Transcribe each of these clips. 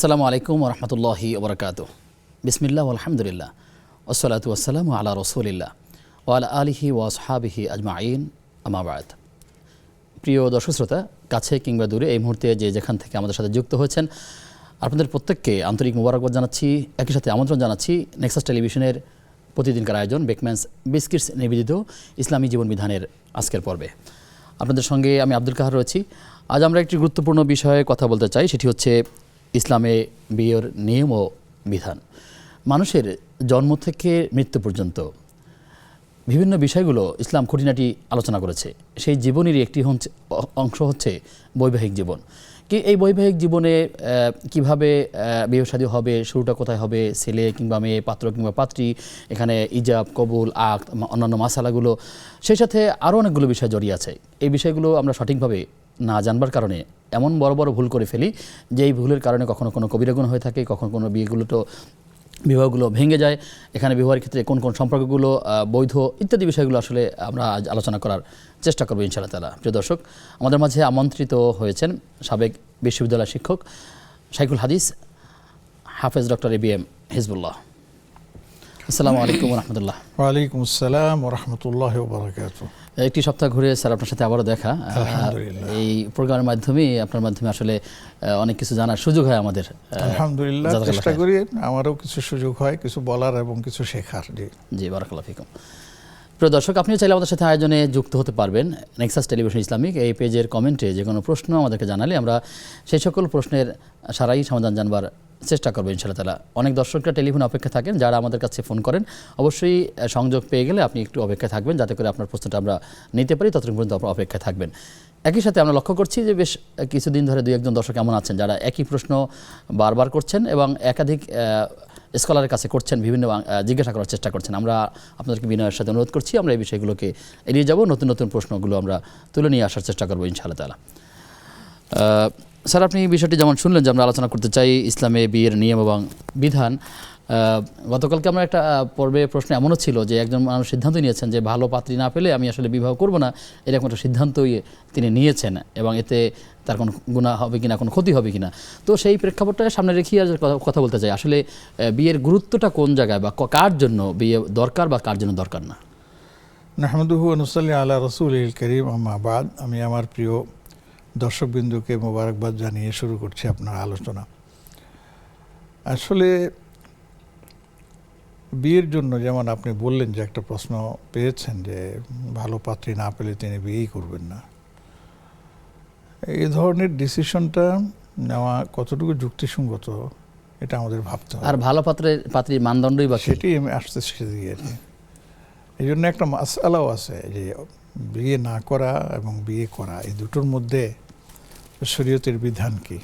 আসসালামু আলাইকুম ওয়া রাহমাতুল্লাহি ওয়া বারাকাতুহু। বিসমিল্লাহ ওয়া আলহামদুলিল্লাহ ওয়াসসালাতু ওয়াসসালামু আলা রাসূলিল্লাহ ওয়া আলা আলিহি ওয়া আসহাবিহি আজমাইন, আম্মা বা'দ। প্রিয় দর্শক শ্রোতা, কাছে কিংবা দূরে এই মুহূর্তে যে যেখান থেকে আমাদের সাথে যুক্ত হয়েছেন, আপনাদের প্রত্যেককে আন্তরিক মোবারকবাদ জানাচ্ছি। একই সাথে আমন্ত্রণ জানাচ্ছি নেক্সাস টেলিভিশনের প্রতিদিনকার আয়োজন বেকম্যানস বিস্কিটস নিবেদিত ইসলামী জীবন বিধানের আজকের পর্বে। আপনাদের সঙ্গে আমি আব্দুল কাহার রয়েছি। আজ আমরা একটি গুরুত্বপূর্ণ বিষয়ে কথা বলতে চাই, সেটি হচ্ছে ইসলামে বিয়ের নিয়ম ও বিধান। মানুষের জন্ম থেকে মৃত্যু পর্যন্ত বিভিন্ন বিষয়গুলো ইসলাম খুঁটিনাটি আলোচনা করেছে। সেই জীবনেরই একটি অংশ হচ্ছে বৈবাহিক জীবন। কি এই বৈবাহিক জীবনে কিভাবে বিয়ে শাদী হবে, শুরুটা কোথায় হবে, ছেলে কিংবা মেয়ে, পাত্র কিংবা পাত্রী, এখানে ইজাব, কবুল, আকদ, অন্যান্য মাসালাগুলো, সেই সাথে আরও অনেকগুলো বিষয় জড়িয়ে আছে। এই বিষয়গুলো আমরা সঠিকভাবে না জানবার কারণে এমন বড় বড় ভুল করে ফেলি যে এই ভুলের কারণে কখনো কোনো কবিরা গুনাহ হয়ে থাকে, কখনো কোনো বিবাহগুলো ভেঙে যায়। এখানে বিবাহের ক্ষেত্রে কোন কোন সম্পর্কগুলো বৈধ ইত্যাদি বিষয়গুলো আসলে আমরা আজ আলোচনা করার চেষ্টা করবো ইনশাআল্লাহ তাআলা। প্রিয় দর্শক, আমাদের মাঝে আমন্ত্রিত হয়েছেন সাবেক বিশ্ববিদ্যালয় শিক্ষক শাইখুল হাদিস হাফেজ ডক্টর এবিএম হিজবুল্লাহ। আসসালামু আলাইকুম ওয়া রাহমাতুল্লাহ। ওয়া আলাইকুম আসসালাম ওয়া রাহমাতুল্লাহি ওয়া বারাকাতুহু। একটি সপ্তাহ ঘুরে স্যার আপনার সাথে আবারও দেখা। এই প্রোগ্রামের মাধ্যমে আপনার মাধ্যমে আসলে অনেক কিছু জানার সুযোগ হয় আমাদের। আলহামদুলিল্লাহ, চেষ্টা করি আমারও কিছু সুযোগ হয় কিছু বলার এবং কিছু শেখার। জি বারাকাল্লাহু ফিকুম। প্রিয় দর্শক, আপনিও চাইলে আমাদের সাথে আয়োজনে যুক্ত হতে পারবেন। নেক্সাস টেলিভিশন ইসলামিক এই পেজের কমেন্টে যে কোনো প্রশ্ন আমাদেরকে জানালে আমরা সেই সকল প্রশ্নের সারাই সমাধান জানবার চেষ্টা করবো ইনশাআল্লাহ তাআলা। অনেক দর্শকরা টেলিফোন অপেক্ষা থাকেন, যারা আমাদের কাছে ফোন করেন অবশ্যই সংযোগ পেয়ে গেলে আপনি একটু অপেক্ষায় থাকবেন, যাতে করে আপনার প্রশ্নটা আমরা নিতে পারি। ততক্ষণ পর্যন্ত আপনার অপেক্ষায় থাকবেন। একই সাথে আমরা লক্ষ্য করছি যে বেশ কিছুদিন ধরে দুই একজন দর্শক এমন আছেন যারা একই প্রশ্ন বারবার করছেন এবং একাধিক স্কলারের কাছে করছেন, বিভিন্ন জিজ্ঞাসা করার চেষ্টা করছেন। আমরা আপনাদেরকে বিনয়ের সাথে অনুরোধ করছি, আমরা এই বিষয়গুলোকে এড়িয়ে যাব, নতুন নতুন প্রশ্নগুলো আমরা তুলে নিয়ে আসার চেষ্টা করবো ইনশাআল্লাহ তাআলা। স্যার, আপনি বিষয়টি যেমন শুনলেন যে আমরা আলোচনা করতে চাই ইসলামে বিয়ের নিয়ম এবং বিধান। গতকালকে আমরা একটা পর্বে প্রশ্ন এমনও ছিল যে একজন মানুষ সিদ্ধান্ত নিয়েছেন যে ভালো পাত্রী না পেলে আমি আসলে বিবাহ করব না, এরকম একটা সিদ্ধান্তই তিনি নিয়েছেন এবং এতে তার কোনো গুনাহ হবে কিনা, কোনো ক্ষতি হবে কিনা। তো সেই প্রেক্ষাপটটা সামনে রেখে আর কথা বলতে চাই, আসলে বিয়ের গুরুত্বটা কোন জায়গায় বা কার জন্য বিয়ে দরকার বা কার জন্য দরকার না। নাহমাদুহু ওয়া নুসাল্লি আলা রাসূলিল কারীম, আম্মা বাদ। আমি আমার প্রিয় দর্শকবৃন্দকে মোবারকবাদ জানিয়ে শুরু করছি আপনার আলোচনা। আসলে বিয়ের জন্য যেমন আপনি বললেন যে একটা প্রশ্ন পেয়েছেন যে ভালো পাত্রী না পেলে তিনি বিয়েই করবেন না, এই ধরনের ডিসিশনটা নেওয়া কতটুকু যুক্তিসঙ্গত এটা আমাদের ভাবতে হবে। আর ভালো পাত্রীর মানদণ্ডই বা সেটি আমি আসতে সেদিকে আর কি। এই জন্য একটা মাসআলাও আছে যে বিয়ে না করা এবং বিয়ে করা এই দুটোর মধ্যে শরীয়তের বিধান কি।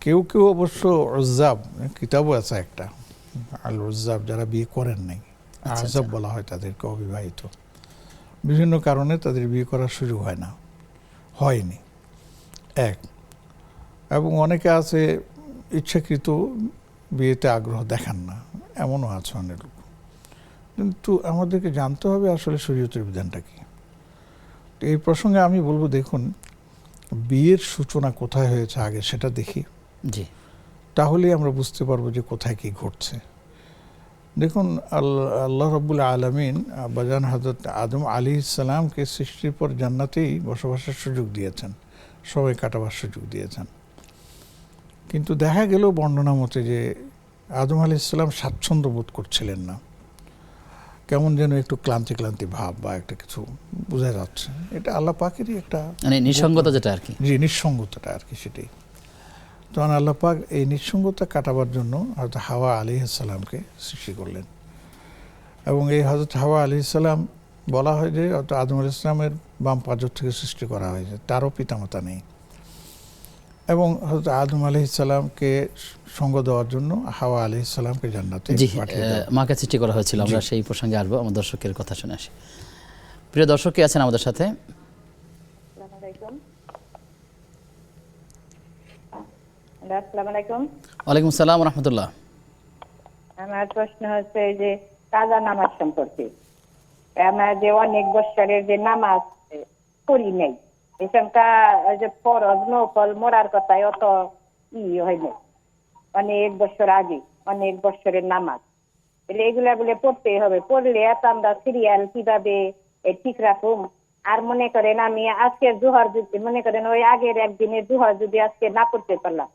কেউ কেউ অবশ্য উজ্জাব কিতাবও আছে একটা, আল উজ্জাব, যারা বিয়ে করেন নাই, আজাব বলা হয় তাদেরকে, অবিবাহিত, বিভিন্ন কারণে তাদের বিয়ে করার সুযোগ হয়নি এক। এবং অনেকে আছে ইচ্ছাকৃত বিয়েতে আগ্রহ দেখান না, এমনও আছে অনেক লোক। কিন্তু আমাদেরকে জানতে হবে আসলে শরীয়তের বিধানটা কি। এই প্রসঙ্গে আমি বলবো, দেখুন বিয়ের সূচনা কোথায় হয়েছে আগে সেটা দেখি, জি, তাহলেই আমরা বুঝতে পারবো যে কোথায় কি ঘটছে। দেখুন আল্লাহ রাব্বুল আলামিন বাজান হযরত আদম আলাইহিস সালামকে সৃষ্টির পর জান্নাতেই বসবাসের সুযোগ দিয়েছেন, সবাই কাটাবার সুযোগ দিয়েছেন। কিন্তু দেখা গেল বর্ণনা মতে যে আদম আলাইহিস সালাম স্বাচ্ছন্দ্য বোধ করছিলেন না, কেমন যেন একটু ক্লান্তি ক্লান্তি ভাব বা একটা কিছু বোঝা যাচ্ছে। এটা আল্লাহ পাকেরই একটা মানে নিঃসঙ্গতা যেটা আর কি, জি নিঃসঙ্গতাটা আর কি, সেটাই। তখন আল্লাহ পাক এই নিঃসঙ্গতা কাটাবার জন্য হযরত হাওয়া আলাইহিস সালামকে সৃষ্টি করলেন। এবং এই হযরত হাওয়া আলাইহিস সালাম বলা হয় যে আদম আলাইহিস সালামের বাম পাঁজর থেকে সৃষ্টি করা হয়েছে, তারও পিতামাতা নেই। এবং হযরত আদম আলাইহিস সালামকে সঙ্গ দেওয়ার জন্য হাওয়া আলাইহিস সালামকে জান্নাতে পাঠিয়ে দেওয়া, মাকে সৃষ্টি করা হয়েছিল। আমরা সেই প্রসঙ্গে আসবো, আমার দর্শকের কথা শুনে আসি। প্রিয় দর্শক কে আছেন আমাদের সাথে? আসসালামু আলাইকুম। ওয়ালাইকুম আসসালাম ওয়া রাহমাতুল্লাহ। আমার প্রশ্ন হচ্ছে যে কাজা নামাজ সম্পর্কে। আমরা যে অনেক বছরের যে নামাজ পড়ি নাই, এখানকার যে ফরজ নফল মরার কথায় অত হয়নি, অনেক বছর আগে, অনেক বছরের নামাজ। তাহলে এগুলা বলে পড়তেই হবে, পড়লে এত আমরা সিরিয়াল কিভাবে ঠিক রাখুম। আর মনে করেন আমি আজকে জোহর যদি মনে করেন ওই আগের একদিনের জোহর যদি আজকে না পড়তে পারলাম,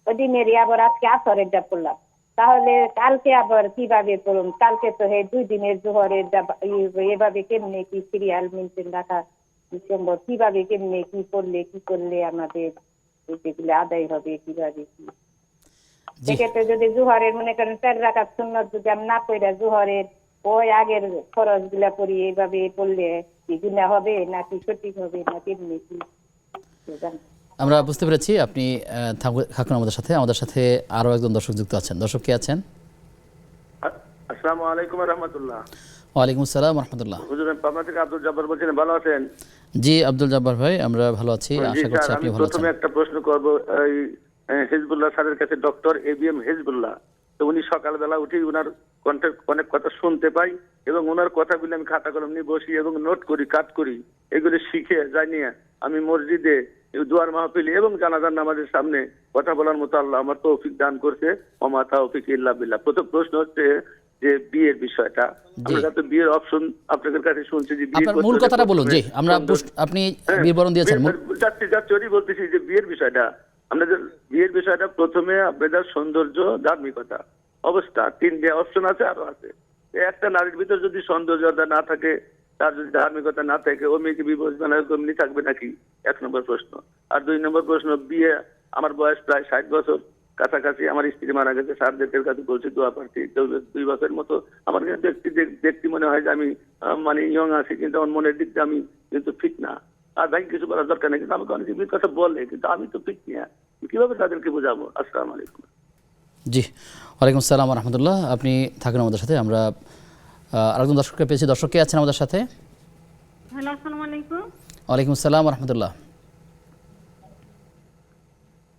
ওই দিনেরই আবার আজকে আসরেরটা পড়লাম, তাহলে কালকে আবার কিভাবে পড়ুন? কালকে তো হে 2 দিনের জোহরের এভাবে কেমনে কি সিরিয়াল মেনটেন রাখা সম্ভব? কিভাবে কেমনে কি পড়লে কি করলে আমাদের যেগুলো আদায় হবে, কিভাবে কি? জি সেক্ষেত্রে যদি জোহরের মনে করেন 4 রাকাত সুন্নত যদি আমি না পড়া জোহরের ওই আগের খরচ গুলা করি, এইভাবে পড়লে কি গুনাহ হবে নাকি সঠিক হবে না কেমনি কি? আমরা বুঝতে পেরেছি। আপনি থাকুন আমাদের সাথে। আমাদের সাথে আরও একজন দর্শক যুক্ত আছেন। দর্শক কে আছেন? আসসালামু আলাইকুম ওয়া রাহমাতুল্লাহ। ওয়ালাইকুম আসসালাম রহমতুল্লাহ। হুজুর, আমি পাবনা থেকে আব্দুল জব্বার বলছেন, ভালো আছেন? জি আব্দুল জব্বার ভাই, আমরা ভালো আছি, জি আশা করছি স্যার, আপনি আমি ভালো আছেন। প্রথমে একটা প্রশ্ন করব। এই হিজবুল্লাহ স্যারের কাছে, ডক্টর ABM হিজবুল্লাহ, তো উনি সকালবেলা উঠেই ওনার কণ্ঠের অনেক কথা শুনতে পাই এবং ওনার কথাগুলি আমি খাতা কলম নিয়ে বসি এবং নোট করি, কাট করি। এগুলি শিখে জানিয়ে আমি মসজিদে দুয়ার মাহফিল এবং জানাজার নামাজের সামনে কথা বলার মতো আল্লাহ আমার তৌফিক দান করছে। ওমা তাওফিক ইল্লা বিল্লাহ। প্রথম প্রশ্ন হচ্ছে যে বিয়ের বিষয়টা, আমরা তো বিয়ের অপশন আপনাদের কাছে শুনছি যে বিয়ে আপনার মূল কথাটা বলুন। জি আমরা আপনি বিবরণ দিয়েছেন। যাচ্ছি ওরই বলতেছি যে বিয়ের বিষয়টা, আপনাদের বিয়ের বিষয়টা প্রথমে আপনাদের সৌন্দর্য, ধার্মিকতা, অবস্থা, 3টে অপশন আছে, আরো আছে। একটা নারীর ভিতর যদি সৌন্দর্যতা না থাকে, তার যদি ধার্মিকতা না থাকে, ও মেয়েকে বিবাহ এমনি থাকবে নাকি? 1 নম্বর প্রশ্ন। আর 2 নম্বর প্রশ্ন, বিয়ে, আমার বয়স প্রায় 60 বছর কাছাকাছি, আমার স্ত্রী মারা গেছে, স্যারদের কাছে বলছি দোয়া প্রার্থী, 2 বছরের মতো আমার দেখতে মনে হয় যে আমি মানে ইয়ং আছি, কিন্তু আমার মনের দিক দিয়ে আমি কিন্তু ফিট না। আর ভাই কিছু করার দরকার নেই, কিন্তু আমাকে অনেকে বিয়ের কথা বলে, কিন্তু আমি তো ফিট না। কিভাবে তাদেরকে বোঝাবো? আসসালামু আলাইকুম। জি ওয়ালাইকুম আসসালাম রহমতুল্লাহ। আপনি থাকুন আমাদের সাথে। আমরা আরেকজন দর্শককে পেয়েছি। দর্শক কে আছেন আমাদের সাথে? হ্যালো, আসসালামু আলাইকুম। ওয়ালাইকুম আসসালাম রহমতুল্লাহ।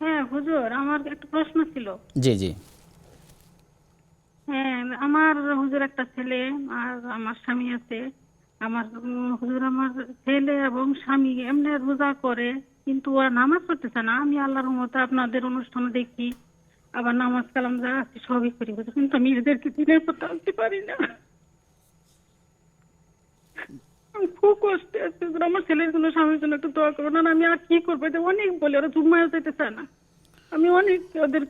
হ্যাঁ হুজুর, আমার একটা প্রশ্ন ছিল। জি জি হ্যাঁ, আমার হুজুর একটা ছেলে আর আমার স্বামী আছে। আমার হুজুর, আমার ছেলে এবং স্বামী এমনি রোজা করে, কিন্তু ওরা নামাজ পড়তেছে না। আমি আল্লাহর রহমতে আপনাদের অনুষ্ঠান দেখি, আবার নামাজ কালাম যা আছে সবই করি, কিন্তু আমি এদেরকে দিনের পর টানতে পারি না। আমি খুব কষ্টে আছি। আমার ছেলের জন্য, স্বামীর জন্য একটু দোয়া করবো। না আমি আর কি করবো? এটা অনেক বলি, ওরা জুম্মায় যেতে চায় না। আমি অনেক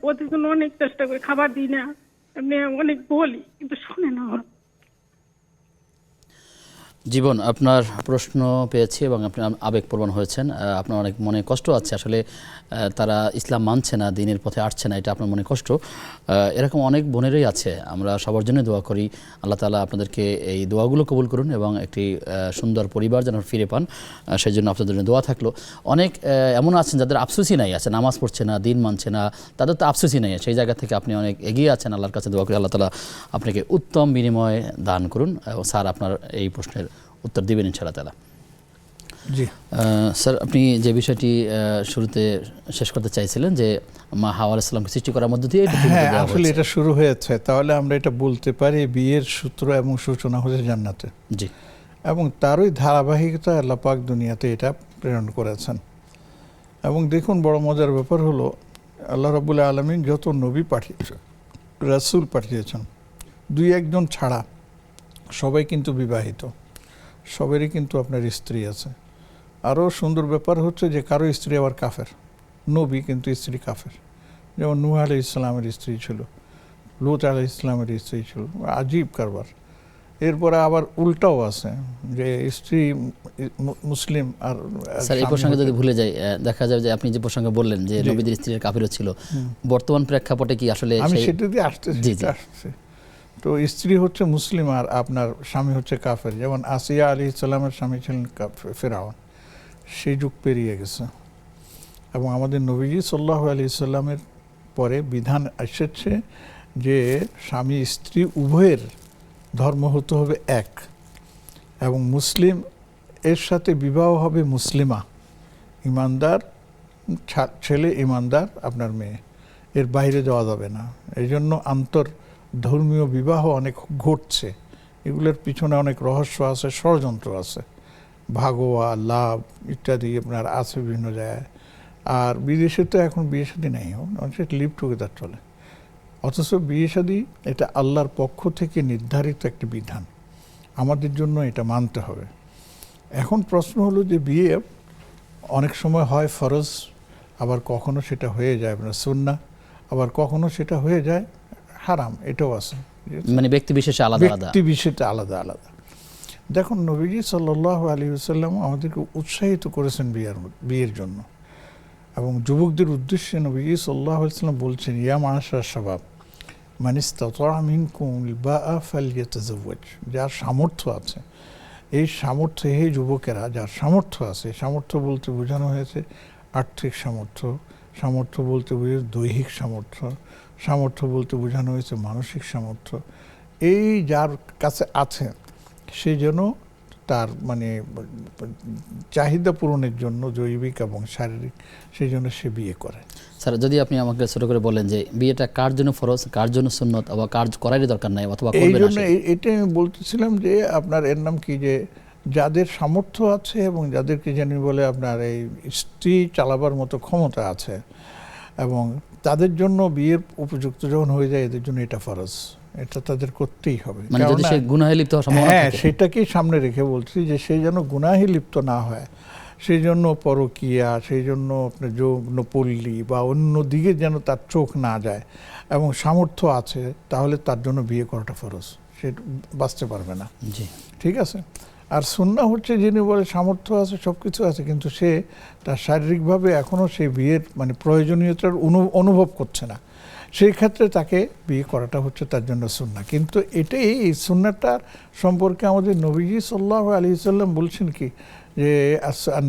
ওদের জন্য অনেক চেষ্টা করি, খাবার দিই না, এমনি অনেক বলি, কিন্তু শোনে না ওরা। জীবন, আপনার প্রশ্ন পেয়েছি এবং আপনি আবেগপ্রবণ হয়েছেন। আপনার অনেক মনে কষ্ট আছে। আসলে তারা ইসলাম মানছে না, দিনের পথে আসছে না, এটা আপনার মনে কষ্ট। এরকম অনেক বোনেরই আছে। আমরা সবার জন্য দোয়া করি, আল্লাহ তাআলা আপনাদেরকে এই দোয়াগুলো কবুল করুন এবং একটি সুন্দর পরিবার যেন ফিরে পান, সেই জন্য আপনাদের জন্য দোয়া থাকলো। অনেক এমন আছেন যাদের আফসোসই নাই, আছে নামাজ পড়ছে না, দিন মানছে না, তাদের তো আফসোসই নেই। সেই জায়গা থেকে আপনি অনেক এগিয়ে আছেন। আল্লাহর কাছে দোয়া করি আল্লাহ তাআলা আপনাকে উত্তম বিনিময় দান করুন। স্যার আপনার এই প্রশ্নের উত্তর দিবেন ইনশাআল্লাহ তাআলা। জি স্যার, আপনি যে বিষয়টি শুরুতে শেষ করতে চাইছিলেন যে মা হাওয়া আলাইহিস সালামকে সৃষ্টি করার মধ্য দিয়ে হ্যাঁ, আসলে এটা শুরু হয়েছে, তাহলে আমরা এটা বলতে পারি বিয়ের সূত্র এবং সূচনা হয়েছে জান্নাতে। জি, এবং তারই ধারাবাহিকতা আল্লাহ পাক দুনিয়াতে এটা প্রেরণ করেছেন। এবং দেখুন, বড় মজার ব্যাপার হলো আল্লাহ রাব্বুল আলামিন যত নবী পাঠিয়েছেন, রাসূল পাঠিয়েছেন, 2-1 জন ছাড়া সবাই কিন্তু বিবাহিত, সবারই কিন্তু আপনার স্ত্রী আছে। আরও সুন্দর ব্যাপার হচ্ছে যে কারো স্ত্রী আবার কাফের, নবী কিন্তু স্ত্রী কাফের। যেমন নূহ আলাইহিস সালামের স্ত্রী ছিল, লূত আলাইহিস সালামের স্ত্রী ছিল, আজীব কারবার। এরপরে আবার উল্টাও আছে যে স্ত্রী মুসলিম আর স্যার এই প্রসঙ্গে যদি ভুলে যাই, দেখা যাবে যে আপনি যে প্রসঙ্গে বললেন যে নবীদের স্ত্রীর কাফিরও ছিল, বর্তমান প্রেক্ষাপটে কি আসলে আমি সেটা দিয়ে আসতেছি। তো স্ত্রী হচ্ছে মুসলিম আর আপনার স্বামী হচ্ছে কাফের। যেমন আসিয়া আলাইহিস সালামের স্বামী ছিলেন ফেরাউন, সেই যুগ পেরিয়ে গেছে। এবং আমাদের নবীজি সাল্লাল্লাহু আলাইহি সাল্লামের পরে বিধান এসেছে যে স্বামী স্ত্রী উভয়ের ধর্ম হতে হবে এক, এবং মুসলিম এর সাথে বিবাহ হবে মুসলিমা, ইমানদার ছেলে, ইমানদার আপনার মেয়ে, এর বাইরে যাওয়া যাবে না। এই জন্য ধর্মীয় বিবাহ অনেক ঘটছে, এগুলোর পিছনে অনেক রহস্য আছে, ষড়যন্ত্র আছে, ভাগোয়া লাভ ইত্যাদি আপনার আছে বিভিন্ন জায়গায়। আর বিদেশে তো এখন বিয়ে শাদী নেই, মানুষের লিভ টুগেদার চলে। অথচ বিয়ে শাদী এটা আল্লাহর পক্ষ থেকে নির্ধারিত একটি বিধান, আমাদের জন্য এটা মানতে হবে। এখন প্রশ্ন হলো যে বিয়ে অনেক সময় হয় ফরজ, আবার কখনো সেটা হয়ে যায় আপনার সুন্নাহ, আবার কখনো সেটা হয়ে যায় হারাম, এটাও আছে। মানে ব্যক্তি বিশেষে আলাদা আলাদা, ব্যক্তি বিশেষে আলাদা আলাদা। দেখুন নবীজি সাল্লাল্লাহু আলাইহি ওয়াসাল্লাম আমাদেরকে উৎসাহিত করেছেন বিয়ের জন্য, এবং যুবকদের উদ্দেশ্যে নবীজি সাল্লাল্লাহু আলাইহি ওয়াসাল্লাম বলছেন, ইয়া মাশার শাবাব মান ইসতাতা মিনকুমুল বাআ ফালইয়াতাজাওয়াজ, যার সামর্থ্য আছে, এই সামর্থ্য, হে যুবকেরা যার সামর্থ্য আছে, সামর্থ্য বলতে বোঝানো হয়েছে আর্থিক সামর্থ্য, সামর্থ্য বলতে বোঝানো দৈহিক সামর্থ্য, সামর্থ্য বলতে বোঝানো হয়েছে মানসিক সামর্থ্য। এই যার কাছে আছে সে যেন তার মানে চাহিদা পূরণের জন্য জৈবিক এবং শারীরিক, সেই জন্য সে বিয়ে করে। স্যার যদি আপনি আমাকে ছোট করে বলেন যে বিয়েটা কার জন্য ফরজ, কার জন্য সুন্নত, আবার কার করারই দরকার নাই অথবা এই করবেন না, জন্য এটা আমি বলতেছিলাম যে আপনার এর নাম কি, যে যাদের সামর্থ্য আছে এবং যাদেরকে জানি বলে আপনার এই স্ত্রী চালাবার মতো ক্ষমতা আছে, এবং তাদের জন্য বিয়ের উপযুক্ত যখন হয়ে যায়, এদের জন্য এটা ফরজ, এটা তাদের করতেই হবে। মানে যদি সে গুনাহে লিপ্ত হওয়ার সম্ভাবনা হ্যাঁ, থাকে, সেটাকেই সামনে রেখে বলছি যে সে যেন গুনাহে লিপ্ত না হয়, সেই জন্য পরকীয়া, সেই জন্য আপনার যৌনপল্লী বা অন্য দিকে যেন তার চোখ না যায়, এবং সামর্থ্য আছে, তাহলে তার জন্য বিয়ে করাটা ফরজ, সে বাঁচতে পারবে না। জি ঠিক আছে। আর সুন্নাহ হচ্ছে যিনি বলে সামর্থ্য আছে, সব কিছু আছে, কিন্তু সে তার শারীরিকভাবে এখনও সেই বিয়ের মানে প্রয়োজনীয়তার অনুভব করছে না, সেই ক্ষেত্রে তাকে বিয়ে করাটা হচ্ছে তার জন্য সুন্নাহ। কিন্তু এটাই, এই সুন্নাহটার সম্পর্কে আমাদের নবীজি সাল্লাল্লাহু আলাইহি ওয়াসাল্লাম বলছেন কি, যে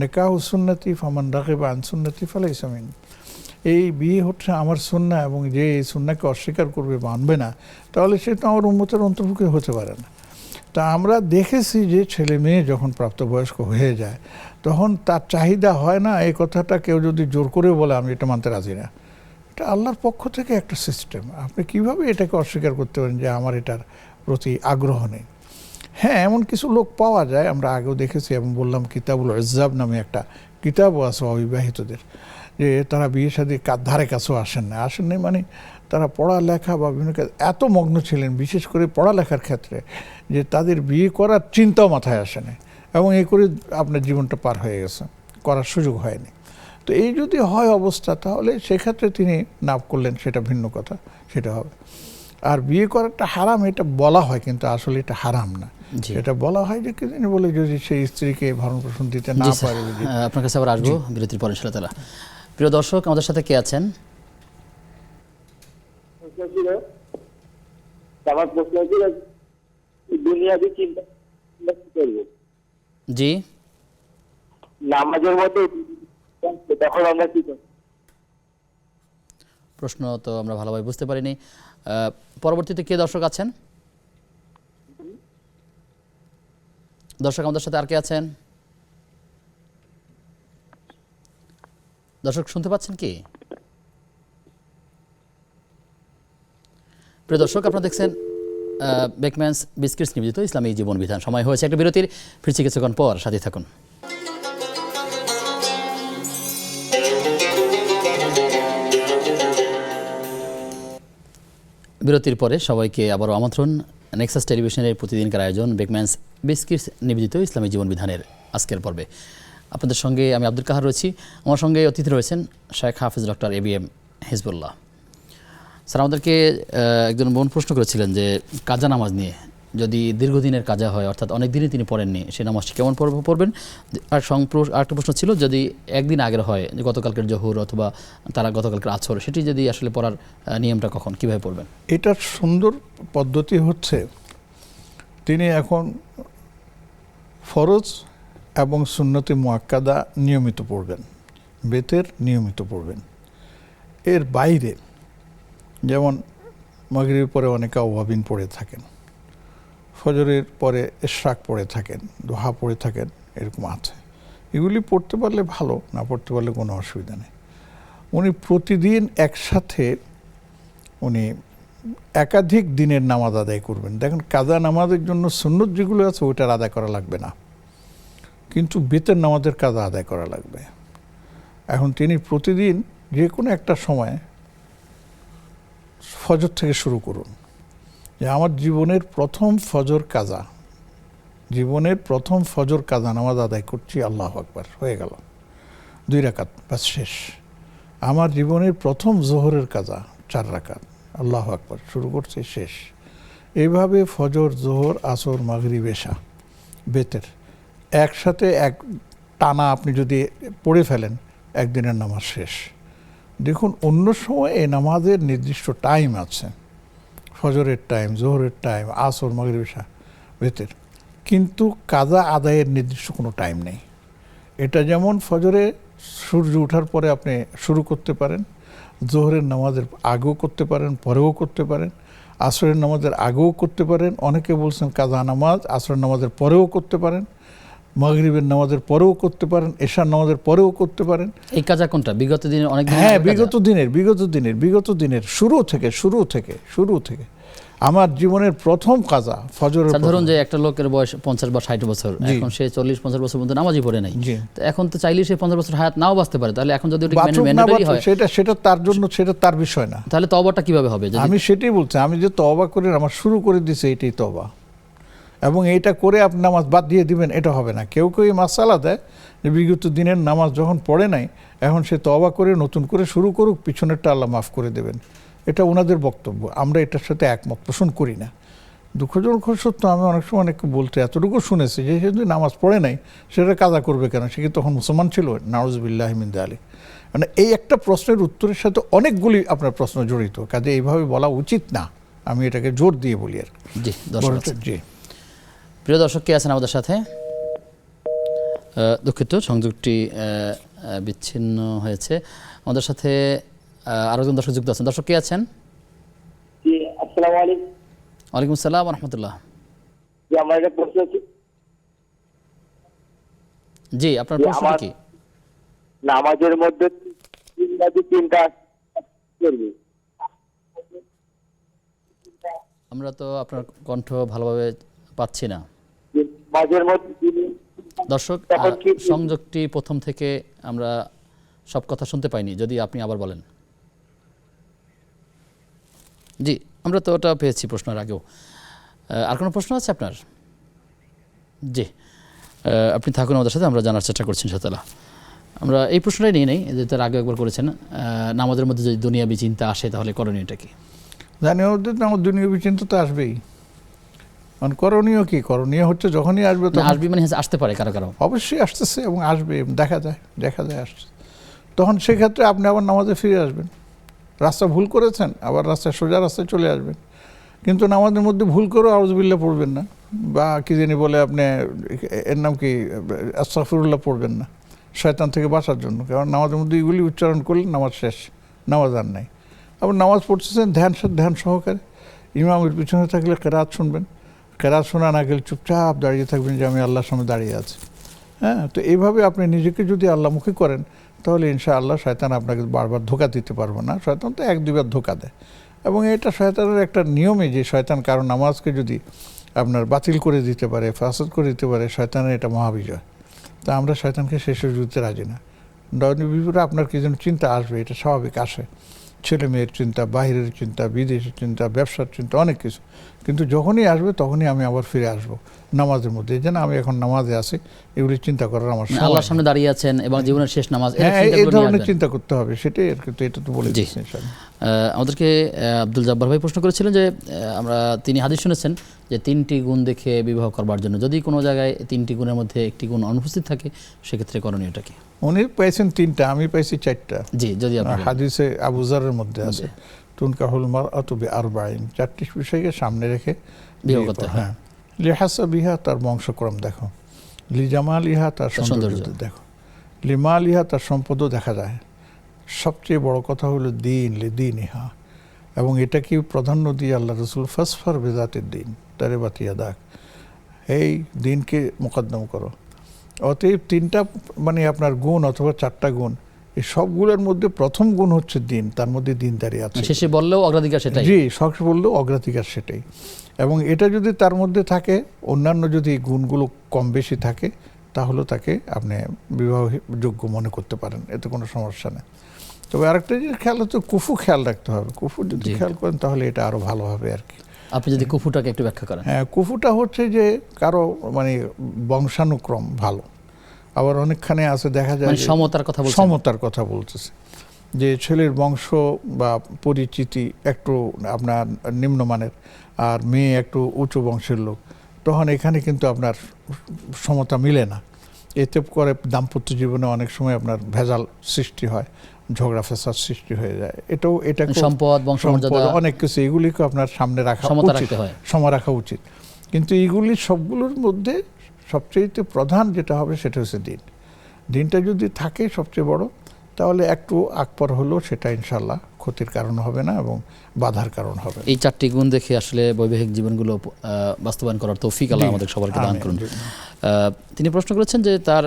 নিকাহু সুন্নতি ফামান রাগিবা আন সুন্নতি ফালাইসা মিন্নি, এই বিয়ে হচ্ছে আমার সুন্নাহ, এবং যে এই সুন্নাহকে অস্বীকার করবে, মানবে না, তাহলে সে তো আমার উম্মতের অন্তর্ভুক্ত হতে পারে না। তা আমরা দেখেছি যে ছেলে মেয়ে যখন প্রাপ্তবয়স্ক হয়ে যায়, তখন তার চাহিদা হয় না, এই কথাটা কেউ যদি জোর করে বলে আমি এটা মানতে রাজি না, এটা আল্লাহর পক্ষ থেকে একটা সিস্টেম, আপনি কিভাবে এটাকে অস্বীকার করতে পারেন যে আমার এটার প্রতি আগ্রহ নেই। হ্যাঁ, এমন কিছু লোক পাওয়া যায়, আমরা আগেও দেখেছি, এবং বললাম কিতাবুল ইজ্জাব নামে একটা কিতাবও আছে অবিবাহিতদের, যে তারা বিয়ে শাদীর ধারে কাছেও আসেন না মানে তারা পড়ালেখা বা বিভিন্ন কাজ এত মগ্ন ছিলেন, বিশেষ করে পড়ালেখার ক্ষেত্রে, যে তাদের বিয়ে করার চিন্তাও মাথায় আসে না, এবং এই করে আপনার জীবনটা পার হয়ে গেছে, করার সুযোগ হয়নি। তো এই যদি হয় অবস্থা, তাহলে সেক্ষেত্রে তিনি না করলেন, সেটা ভিন্ন কথা, সেটা হবে। আর বিয়ে করাটা হারাম এটা বলা হয়, কিন্তু আসলে এটা হারাম না, এটা বলা হয় যে তিনি বলে যদি সেই স্ত্রীকে ভরণ পোষণ দিতে না পারে। আপনার কাছে আবার আসবো বিরতির পর ইনশাআল্লাহ। প্রিয় দর্শক, আমাদের সাথে কে আছেন? আমার প্রশ্ন ছিল দুনিয়াবি চিন্তা করবো জি, নামাজের মধ্যে, তখন আমরা কি করব? প্রশ্ন তো আমরা ভালোভাবে বুঝতে পারিনি। পরবর্তীতে কে দর্শক আছেন? দর্শক আমাদের সাথে আর কে আছেন? দর্শক শুনতে পাচ্ছেন কি? প্রিয় দর্শক, আপনারা দেখছেন বেকম্যানস বিস্কিটস নিবেদিত ইসলামী জীবন বিধান। সময় হয়েছে একটা বিরতির, ফিরছি কিছুক্ষণ পর, সাথে থাকুন। বিরতির পরে সবাইকে আবারও আমন্ত্রণ নেক্সাস টেলিভিশনের প্রতিদিনকার আয়োজন বেকম্যানস বিস্কিটস নিবেদিত ইসলামী জীবন বিধানের আজকের পর্বে। আপনাদের সঙ্গে আমি আব্দুল কাহার রয়েছি, আমার সঙ্গে অতিথি রয়েছেন শেখ হাফিজ ডক্টর ABM হিজবুল্লাহ। স্যার, আমাদেরকে একজন বোন প্রশ্ন করেছিলেন যে কাজা নামাজ নিয়ে, যদি দীর্ঘদিনের কাজা হয়, অর্থাৎ অনেক দিনই তিনি পড়েননি, সেই নামাজটি কেমন পড়বেন? আর আরেকটা প্রশ্ন ছিল, যদি একদিন আগের হয়, যে গতকালকের জহুর অথবা তারা গতকালকের আছর, সেটি যদি আসলে পড়ার নিয়মটা কখন, কীভাবে পড়বেন? এটার সুন্দর পদ্ধতি হচ্ছে, তিনি এখন ফরজ এবং সুন্নতে মুআক্কাদা নিয়মিত পড়বেন, বেতের নিয়মিত পড়বেন। এর বাইরে যেমন মাগরিবের পরে অনেকে আওয়াবিন পড়ে থাকেন, ফজরের পরে ইশরাক পড়ে থাকেন, দোহা পড়ে থাকেন, এরকম আছে। এগুলি পড়তে পারলে ভালো, না পড়তে পারলে কোনো অসুবিধা নেই। উনি প্রতিদিন একসাথে উনি একাধিক দিনের নামাজ আদায় করবেন। দেখেন, কাজা নামাজের জন্য সুন্নত যেগুলো আছে ওইটার আদায় করা লাগবে না, কিন্তু বেতের নামাজের কাজা আদায় করা লাগবে। এখন তিনি প্রতিদিন যে কোনো একটা সময় ফজর থেকে শুরু করুন, যে আমার জীবনের প্রথম ফজর কাজা, জীবনের প্রথম ফজর কাজা নামাজ আদায় করছি, আল্লাহু আকবার, হয়ে গেল 2 রাকাত, বাস শেষ। আমার জীবনের প্রথম জোহরের কাজা 4 রাকাত, আল্লাহু আকবার, শুরু করছি, শেষ। এইভাবে ফজর, জোহর, আসর, মাগরিব, এশা, বেতের একসাথে এক টানা আপনি যদি পড়ে ফেলেন, একদিনের নামাজ শেষ। দেখুন, অন্য সময় এই নামাজের নির্দিষ্ট টাইম আছে, ফজরের টাইম, জোহরের টাইম, আসর, মাগরিব, এশা, বেতের, কিন্তু কাজা আদায়ের নির্দিষ্ট কোনো টাইম নেই। এটা যেমন ফজরে সূর্য ওঠার পরে আপনি শুরু করতে পারেন, জোহরের নামাজের আগেও করতে পারেন, পরেও করতে পারেন, আসরের নামাজের আগেও করতে পারেন, অনেকে বলছেন কাজা নামাজ আসরের নামাজের পরেও করতে পারেন, মাগরিবের নামাজের পরেও করতে পারেন, এশার নামাজের পরেও করতে পারেন। এই কাজা কোনটা? বিগত দিনের অনেক হ্যাঁ, বিগত দিনের শুরু থেকে আমার জীবনের প্রথম কাজা ফজরের। ধরুন যে একটা লোকের বয়স 50 বা 60 বছর, এখন সে 40-50 বছর পর্যন্ত নামাজই পড়ে নাই, তো এখন তো চাইলে সে 50 বছর হায়াত নাও বাঁচতে পারে, তাহলে এখন যদি ম্যান্ডেটরি হয় সেটা তার জন্য, সেটা তার বিষয় না। তাহলে তওবাটা কিভাবে হবে? আমি সেটাই বলছি, আমি যে তওবা করে আমার শুরু করে দিয়েছে, এটাই তওবা, এবং এইটা করে আপনি নামাজ বাদ দিয়ে দিবেন, এটা হবে না। কেউ কেউ এই মাসালা দেয় যে বিগত দিনের নামাজ যখন পড়ে নাই, এখন সে তওবা করে নতুন করে শুরু করুক, পিছনেরটা আল্লাহ মাফ করে দেবেন। এটা ওনাদের বক্তব্য, আমরা এটার সাথে একমত পোষণ করি না। দুঃখজনক সত্য, আমি অনেক সময় অনেককে বলতে এতটুকু শুনেছি যে সে যদি নামাজ পড়ে নাই সেটা কাজা করবে কেন, সে কি তখন মুসলমান ছিল? নাউজুবিল্লাহি মিন যালিক। মানে এই একটা প্রশ্নের উত্তরের সাথে অনেকগুলি আপনার প্রশ্ন জড়িত, কাজে এইভাবে বলা উচিত না, আমি এটাকে জোর দিয়ে বলি আর জি। দর্শক, জি, প্রিয় দর্শক কে আছেন আমাদের সাথে? দুঃখিত, সংযোগটি বিচ্ছিন্ন হয়েছে। আমাদের সাথে আরো একজন দর্শক যুক্ত আছেন। দর্শক কে আছেন? জি, আসসালামু আলাইকুম। ওয়ালাইকুম আসসালাম ওয়া রাহমাতুল্লাহ। জি, আমার একটা প্রশ্ন আছে। জি, আপনার প্রশ্ন কি? নামাজের মধ্যে 3টা করবে। আমরা তো আপনার কণ্ঠ ভালোভাবে পাচ্ছি না নামাজের মধ্যে দর্শক। সংযোগটি প্রথম থেকে আমরা সব কথা শুনতে পাইনি, যদি আপনি আবার বলেন। জি, আমরা তো ওটা পেয়েছি প্রশ্নের আগেও। আর কোনো প্রশ্ন আছে আপনার? জি, আপনি থাকুন আমাদের সাথে, আমরা জানার চেষ্টা করছি ইনশাআল্লাহ। আমরা এই প্রশ্নটাই নিয়ে নেই, যে তার আগে একবার করেছেন, নামাজের মধ্যে যদি দুনিয়াবি চিন্তা আসে তাহলে করণীয়টা কি? জানি আমার দুনিয়াবি চিন্তা তো আসবেই, মানে করণীয় কি? করণীয় হচ্ছে যখনই আসবে আসবে, মানে আসতে পারে কারো কারো, অবশ্যই আসতেছে এবং আসবে, দেখা যায় আসছে, তখন সেক্ষেত্রে আপনি আবার নামাজে ফিরে আসবেন। রাস্তা ভুল করেছেন, আবার সোজা রাস্তায় চলে আসবেন, কিন্তু নামাজের মধ্যে ভুল করেও আউযুবিল্লাহ পড়বেন না, বা কি জানি বলে আপনি এর নাম কি আস্তাগফিরুল্লাহ পড়বেন না, শয়তান থেকে বাঁচার জন্য। কারণ নামাজের মধ্যে এগুলি উচ্চারণ করলে নামাজ শেষ, নামাজ আর নাই। আবার নামাজ পড়তেছেন ধ্যান সহকারে, ইমামের পিছনে থাকলে কেরাত শুনবেন, কেরাত শোনা না গেলে চুপচাপ দাঁড়িয়ে থাকবেন যে আমি আল্লাহর সামনে দাঁড়িয়ে আছি। হ্যাঁ, তো এইভাবে আপনি নিজেকে যদি আল্লাহমুখী করেন, তাহলে ইনশাআল্লাহ শয়তান আপনাকে বারবার ধোঁকা দিতে পারবে না। শয়তান তো 1-2 বার ধোঁকা দেয়, এবং এটা শয়তানের একটা নিয়মই যে শয়তান কারণ নামাজকে যদি আপনার বাতিল করে দিতে পারে, ফাসাদ করে দিতে পারে, শয়তানের এটা মহাবিজয়। তা আমরা শয়তানকে শেষে দিতে রাজি না। বিপরে আপনার কি যেন চিন্তা আসবে, এটা স্বাভাবিক আসে, ছেলে মেয়ের চিন্তা, বাহিরের চিন্তা, বিদেশের চিন্তা, ব্যবসার চিন্তা, অনেক কিছু, কিন্তু যখনই আসবে তখনই আমি আবার ফিরে আসবো নামাজের মধ্যে। এই জন্য আমি এখন নামাজে আছি, এগুলি চিন্তা করার আমার সময়, আল্লাহর সামনে দাঁড়িয়ে আছেন এবং জীবনের শেষ নামাজ, এই ধরনের চিন্তা করতে হবে, সেটাই আর কি। এটা তো বলে দিচ্ছি। আমাদেরকে আব্দুল জব্বার ভাই প্রশ্ন করেছিলেন যে তিনি হাদিস শুনেছেন যে 3টি গুণ দেখে বিবাহ করবার জন্য, যদি কোনো জায়গায় 3টি গুণের মধ্যে একটি গুণ অনুপস্থিত থাকে সেক্ষেত্রে করণীয়টা কি? উনি পাইছেন 3টা, আমি পাইছি 4টা। জি, যদি হাদিসে আবু যারের মধ্যে আছে তুনকাহুল মারআতু বিআরবাইন, 4টি বিষয়কে সামনে রেখে বিয়ে করতে হয়। হ্যাঁ, লিহাসাবিহা, তার বংশক্রম দেখো, লিজামালিহা, তার সৌন্দর্য দেখো, লিমালিহা, তার সম্পদও দেখা যায়। সবচেয়ে বড় কথা হলো লিদিনিহা, এবং এটা কি প্রাধান্য দিয়ে আল্লাহ রসুল ফাসফার বেজাতের দিন তারে বাতিয়া দাগ, এই দিনকে মোকদ্দম করো। অতএব 3টা মানে আপনার গুণ অথবা 4টা গুণ, এই সবগুলোর মধ্যে প্রথম গুণ হচ্ছে দিন, তার মধ্যে দিনদারি আছে। শেষে বললেও অগ্রাধিকার সেটাই। জি, শেষে বললেও অগ্রাধিকার সেটাই। এবং এটা যদি তার মধ্যে থাকে, অন্যান্য যদি গুণগুলো কম বেশি থাকে, তাহলে তাকে আপনি বিবাহযোগ্য মনে করতে পারেন, এতে কোনো সমস্যা নেই। তবে আরেকটা জিনিস খেয়াল হচ্ছে, কুফু খেয়াল রাখতে হবে। কুফু যদি খেয়াল করেন তাহলে এটা আরো ভালো হবে আর কি। আপনি যদি কুফুটাকে একটু ব্যাখ্যা করেন। হ্যাঁ, কুফুটা হচ্ছে যে কারো মানে বংশানুক্রম ভালো, আবার অনেকখানে আছে দেখা যায় মানে সমতার কথা বলছেন? সমতার কথা বলতেছে, যে ছেলের বংশ বা পরিচিতি একটু আপনার নিম্নমানের আর মেয়ে একটু উঁচু বংশের লোক, তখন এখানে কিন্তু আপনার সমতা মিলে না। এতে করে দাম্পত্য জীবনে অনেক সময় আপনার ভেজাল সৃষ্টি হয়, ঝগড়া ফেসাদ সৃষ্টি হয়ে যায়। এটা সম্পদ, বংশমর্যাদা, অনেক কিছু, এগুলিকে আপনার সামনে রাখা উচিত, সমা রাখা উচিত। কিন্তু এইগুলি সবগুলোর মধ্যে সবচেয়ে প্রধান যেটা হবে সেটা হচ্ছে দিন। দিনটা যদি থাকে সবচেয়ে বড়, তাহলে একটু আকপর হলেও সেটা ইনশাল্লাহ ক্ষতির কারণ হবে না এবং বাধার কারণ হবে। এই 4টি গুণ দেখে আসলে বৈবাহিক জীবনগুলো বাস্তবায়ন করার তৌফিক আল্লাহ আমাদের সবাইকে দান করুন। তিনি প্রশ্ন করেছেন যে তার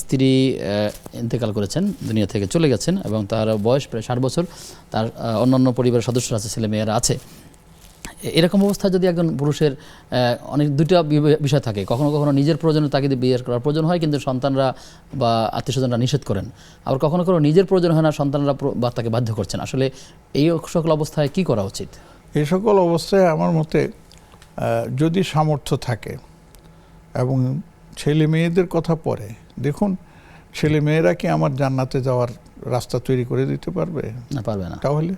স্ত্রী ইন্তেকাল করেছেন, দুনিয়া থেকে চলে গেছেন, এবং তার বয়স প্রায় 60 বছর। তার অন্যান্য পরিবারের সদস্যরা আছে, ছেলে মেয়েরা আছে। এরকম অবস্থায় যদি একজন পুরুষের অনেক দুইটা বিষয় থাকে, কখনো কখনো নিজের প্রয়োজনে তাকে বিয়ে করার প্রয়োজন হয় কিন্তু সন্তানরা বা আত্মীয়স্বজনরা নিষেধ করেন, আবার কখনো কখনো নিজের প্রয়োজন হয় না, সন্তানরা বা তাকে বাধ্য করছেন। আসলে এই সকল অবস্থায় কি করা উচিত? এই সকল অবস্থায় আমার মতে যদি সামর্থ্য থাকে এবং ছেলে মেয়েদের কথা পরে, দেখুন ছেলে মেয়েরা কি আমার জান্নাতে যাওয়ার রাস্তা তৈরি করে দিতে পারবে? না, পারবে না। তাহলে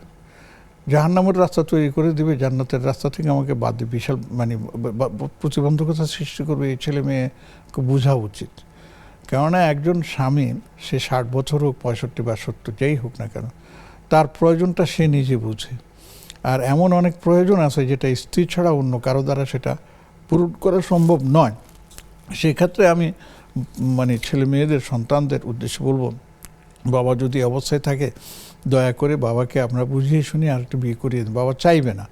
জাহান্নামের রাস্তা তৈরি করে দিবে, জান্নাতের রাস্তা থেকে আমাকে বাদ দিয়ে বিশাল মানে প্রতিবন্ধকতা সৃষ্টি করবে। এই ছেলে মেয়েকে বোঝা উচিত। কেননা একজন স্বামী, সে 60 বছর হোক, 65 বা 70, যেই হোক না কেন, তার প্রয়োজনটা সে নিজে বুঝে। আর এমন অনেক প্রয়োজন আছে যেটা স্ত্রী ছাড়া অন্য কারো দ্বারা সেটা পূরণ করা সম্ভব নয়। সেক্ষেত্রে আমি মানে ছেলে মেয়েদের, সন্তানদের উদ্দেশ্যে বলবো, বাবা যদি অবস্থায় থাকে, দয়া করে বাবাকে আপনারা বুঝিয়ে শুনিয়ে আরেকটু বিয়ে করিয়ে দেন। বাবা চাইবে না,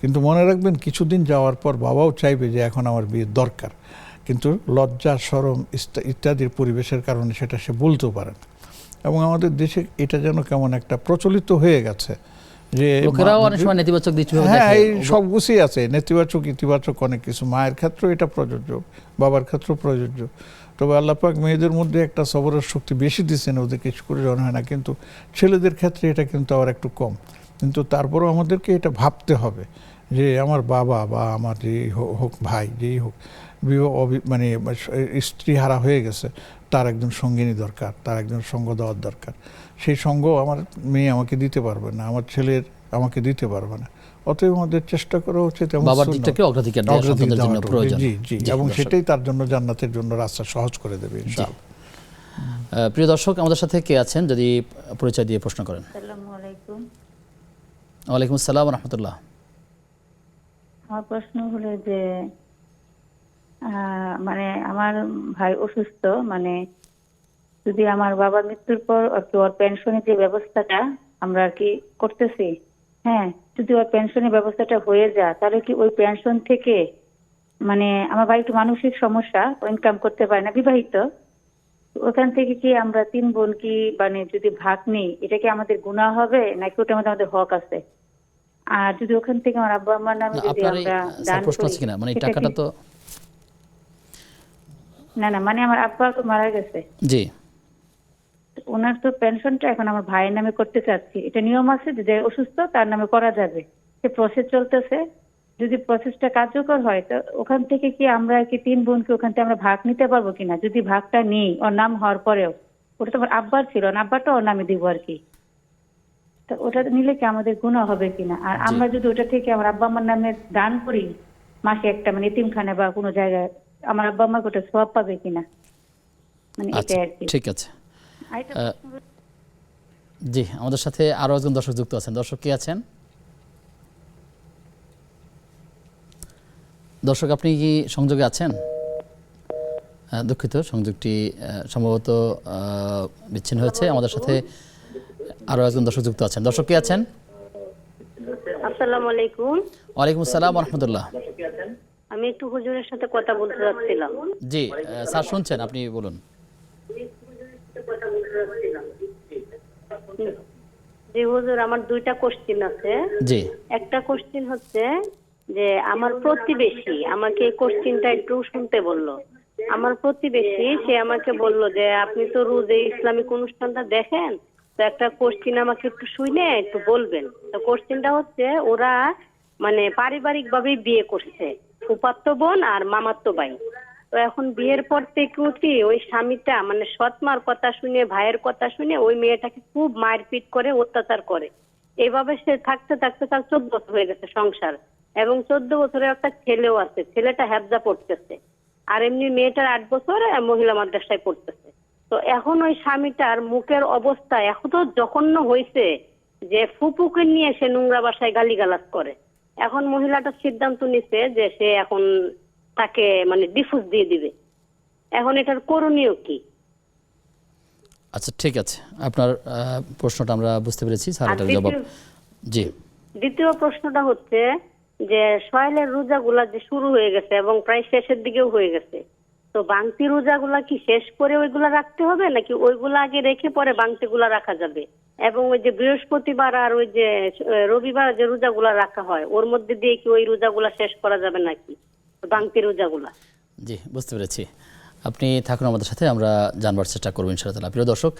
কিন্তু মনে রাখবেন কিছুদিন যাওয়ার পর বাবাও চাইবে যে এখন আমার বিয়ের দরকার, কিন্তু লজ্জা, শরম ইত্যাদির পরিবেশের কারণে সেটা সে বলতেও পারে না। এবং আমাদের দেশে এটা যেন কেমন একটা প্রচলিত হয়ে গেছে যে লোকেরাও অনেক সময় নেতিবাচক দিক দেখে। হ্যাঁ, এই সব গুছিয়ে আছে, নেতিবাচক ইতিবাচক অনেক কিছু। মায়ের ক্ষেত্রেও এটা প্রযোজ্য, বাবার ক্ষেত্রেও প্রযোজ্য। তবে আল্লাহ পাক মেয়েদের মধ্যে একটা সবরের শক্তি বেশি দিচ্ছেন, ওদের কিছু করে জন হয় না, কিন্তু ছেলেদের ক্ষেত্রে এটা কিন্তু আবার একটু কম। কিন্তু তারপরেও আমাদেরকে এটা ভাবতে হবে যে আমার বাবা বা আমার যেই হোক, ভাই যেই হোক, মানে স্ত্রী হারা হয়ে গেছে, তার একজন সঙ্গিনী দরকার, তার একজন সঙ্গ দেওয়ার দরকার। সেই সঙ্গ আমার মেয়ে আমাকে দিতে পারবে না, আমার ছেলের আমাকে দিতে পারবে না। অতএব আমাদের চেষ্টা করা উচিত বাবার দিকটাকে অগ্রাধিকার দেওয়া সন্তানদের জন্য প্রয়োজন। জি, এবং সেটাই তার জন্য জান্নাতের জন্য রাস্তা সহজ করে দেবে ইনশাআল্লাহ। প্রিয় দর্শক, আমাদের সাথে কে আছেন যদি পরিচয় দিয়ে প্রশ্ন করেন। আসসালামু আলাইকুম। ওয়ালাইকুম আসসালাম ওয়া রাহমাতুল্লাহ। আমার প্রশ্ন হলো যে মানে আমার ভাই অসুস্থ, মানে যদি আমার বাবার মৃত্যুর পর ওর পেনশনের যে ব্যবস্থাটা আমরা আর কি করতেছি, হ্যাঁ, যদি ওর পেনশনের ব্যবস্থাটা হয়ে যায়, তাহলে কি ওই পেনশন থেকে, মানে আমার ভাই একটু মানসিক সমস্যা, ইনকাম করতে পারে না, বিবাহিত, ওখান থেকে কি আমরা 3 বোন কি মানে যদি ভাগ নিই, এটা কি আমাদের গুনাহ হবে নাকি ওটা আমাদের হক আছে? আর যদি ওখান থেকে আমার আব্বা আম্মার নামে যদি আমরা দান করি, মানে টাকাটা তো না, মানে আমার আব্বা তো মারা গেছে, জি, ওনার তো পেনশনটা এখন আমার ভাইয়ের নামে করতে চাচ্ছি। এটা নিয়ম আছে যে অসুস্থ তার নামে করা যাবে, সে প্রসেস চলতেছে। যদি প্রসেসটা কার্যকর হয়, তো ওখান থেকে কি আমরা কি 3 বোনকে ওখান থেকে আমরা ভাগ নিতে পারবো কিনা? যদি ভাগটা নিই, ওর নাম হওয়ার পরেও, ওটা তো আমার আব্বার ছিল, আব্বাটা ওর নামে দিব আর কি, তো ওটা নিলে কি আমাদের গুনাহ হবে কিনা? আর আমরা যদি ওটা থেকে আমার আব্বা আম্মার নামে দান করি মাসে একটা, মানে এতিমখানা বা কোনো জায়গায়, আমার আব্বা আম্মা ওটা সওয়াব পাবে কিনা, মানে এটা আর কি। ঠিক আছে। জি, আমাদের সাথে আরো একজন দর্শক যুক্ত আছেন। দর্শক কে আছেন? দর্শক, আপনি কি সংযোগে আছেন? দুঃখিত, সংযোগটি সম্ভবত বিচ্ছিন্ন হয়েছে। আমাদের সাথে আরো একজন দর্শক যুক্ত আছেন। দর্শক কে আছেন? আসসালামু আলাইকুম। ওয়ালাইকুম আসসালাম ওয়া রাহমাতুল্লাহ। আমি একটু হুজুরের সাথে কথা বলতে যাচ্ছিলাম। জি স্যার, শুনছেন, আপনি বলুন। জি হুজুর, আমার 2টা কোশ্চেন আছে। জি। একটা কোশ্চেন হচ্ছে যে আমার প্রতিবেশী আমাকে কোশ্চেনটা একটু শুনতে বলল আমার প্রতিবেশী সে আমাকে বলল যে আপনি তো রোজ এই ইসলামিক অনুষ্ঠানটা দেখেন, তো একটা কোশ্চিন আমাকে একটু শুনে একটু বলবেন। তো কোশ্চিনটা হচ্ছে ওরা মানে পারিবারিক ভাবেই বিয়ে করছে, ফুফাতো বোন আর মামাতো ভাই। তো এখন বিয়ের পর থেকে কি ওই স্বামীটা মানে সৎমার কথা শুনে, ভাইয়ের কথা শুনে ওই মেয়েটাকে খুব মারপিট করে, অত্যাচার করে। এইভাবে সে থাকতে থাকতে তার 14 বছর হয়ে গেছে সংসার, এবং 14 বছরের একটা ছেলেও আছে, ছেলেটা হেফজা পড়তেছে, আর এমনি মেয়েটার 8 বছর মহিলা মাদ্রাসায় পড়তেছে। তো এখন ওই স্বামীটার মুখের অবস্থা এত জঘন্য হয়েছে যে ফুপুকে নিয়ে সে নোংরা বাসায় গালিগালাজ করে। এখন মহিলাটা সিদ্ধান্ত নিছে যে সে এখন তাকে মানে ডিভোর্স দিয়ে দিবে। এখন এটার করণীয় কি? আচ্ছা ঠিক আছে, আপনার প্রশ্নটা আমরা বুঝতে পেরেছি, স্যার এটার জবাব। জি, দ্বিতীয় প্রশ্নটা হচ্ছে যে সোহেলের রোজাগুলা যে শুরু হয়ে গেছে এবং প্রায় শেষের দিকেও হয়ে গেছে, তো বাংতি রোজাগুলা কি শেষ করে ওইগুলা রাখতে হবে নাকি ওইগুলা আগে রেখে পরে বাংতিগুলা রাখা যাবে? এবং ওই যে বৃহস্পতিবার আর ওই যে রবিবার যে রোজাগুলা রাখা হয় ওর মধ্যে দিয়ে কি ওই রোজাগুলা শেষ করা যাবে নাকি, বাংতি রোজাগুলা? জি বুঝতে পেরেছি, আপনি থাকুন আমাদের সাথে, আমরা জানবার চেষ্টা করবো ইনশাআল্লাহ। প্রিয় দর্শক,